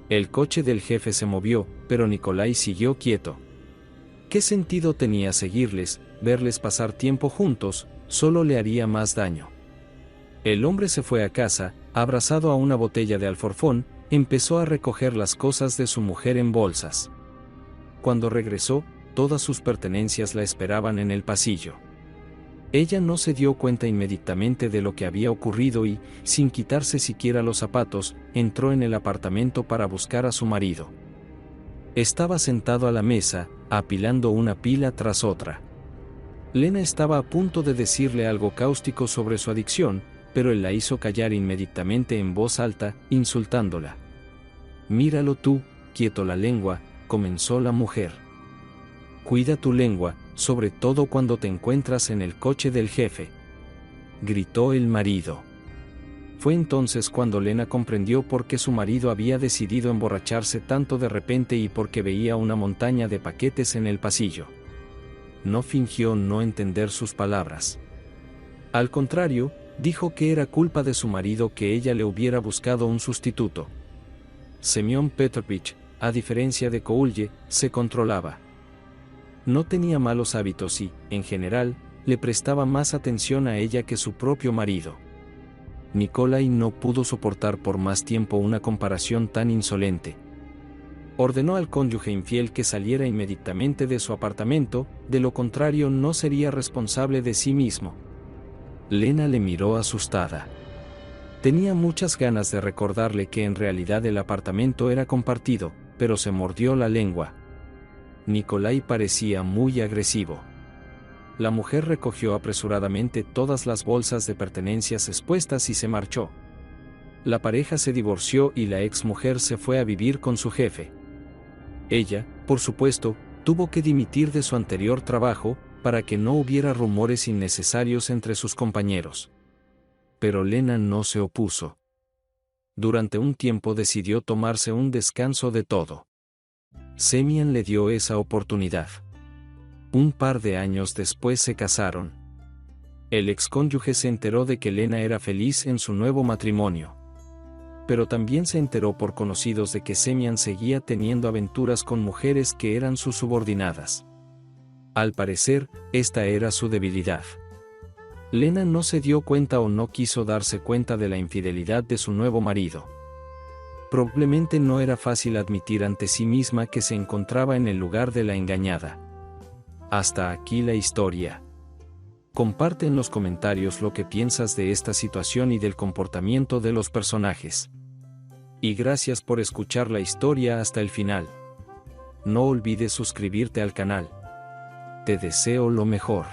El coche del jefe se movió, pero Nikolai siguió quieto. ¿Qué sentido tenía seguirles? Verles pasar tiempo juntos, solo le haría más daño. El hombre se fue a casa, abrazado a una botella de alforfón, empezó a recoger las cosas de su mujer en bolsas. Cuando regresó, todas sus pertenencias la esperaban en el pasillo. Ella no se dio cuenta inmediatamente de lo que había ocurrido y, sin quitarse siquiera los zapatos, entró en el apartamento para buscar a su marido. Estaba sentado a la mesa, apilando una pila tras otra. Lena estaba a punto de decirle algo cáustico sobre su adicción, pero él la hizo callar inmediatamente en voz alta, insultándola. «Míralo tú, quieto la lengua», comenzó la mujer. «Cuida tu lengua, sobre todo cuando te encuentras en el coche del jefe», gritó el marido. Fue entonces cuando Lena comprendió por qué su marido había decidido emborracharse tanto de repente y por qué veía una montaña de paquetes en el pasillo. No fingió no entender sus palabras. Al contrario, dijo que era culpa de su marido que ella le hubiera buscado un sustituto. Semyon Petrovich, a diferencia de Cole, se controlaba. No tenía malos hábitos y, en general, le prestaba más atención a ella que su propio marido. Nikolai no pudo soportar por más tiempo una comparación tan insolente. Ordenó al cónyuge infiel que saliera inmediatamente de su apartamento, de lo contrario no sería responsable de sí mismo. Lena le miró asustada. Tenía muchas ganas de recordarle que en realidad el apartamento era compartido, pero se mordió la lengua. Nikolai parecía muy agresivo. La mujer recogió apresuradamente todas las bolsas de pertenencias expuestas y se marchó. La pareja se divorció y la exmujer se fue a vivir con su jefe. Ella, por supuesto, tuvo que dimitir de su anterior trabajo, para que no hubiera rumores innecesarios entre sus compañeros. Pero Lena no se opuso. Durante un tiempo decidió tomarse un descanso de todo. Semyon le dio esa oportunidad. Un par de años después se casaron. El excónyuge se enteró de que Lena era feliz en su nuevo matrimonio. Pero también se enteró por conocidos de que Semyon seguía teniendo aventuras con mujeres que eran sus subordinadas. Al parecer, esta era su debilidad. Lena no se dio cuenta o no quiso darse cuenta de la infidelidad de su nuevo marido. Probablemente no era fácil admitir ante sí misma que se encontraba en el lugar de la engañada. Hasta aquí la historia. Comparte en los comentarios lo que piensas de esta situación y del comportamiento de los personajes. Y gracias por escuchar la historia hasta el final. No olvides suscribirte al canal. Te deseo lo mejor.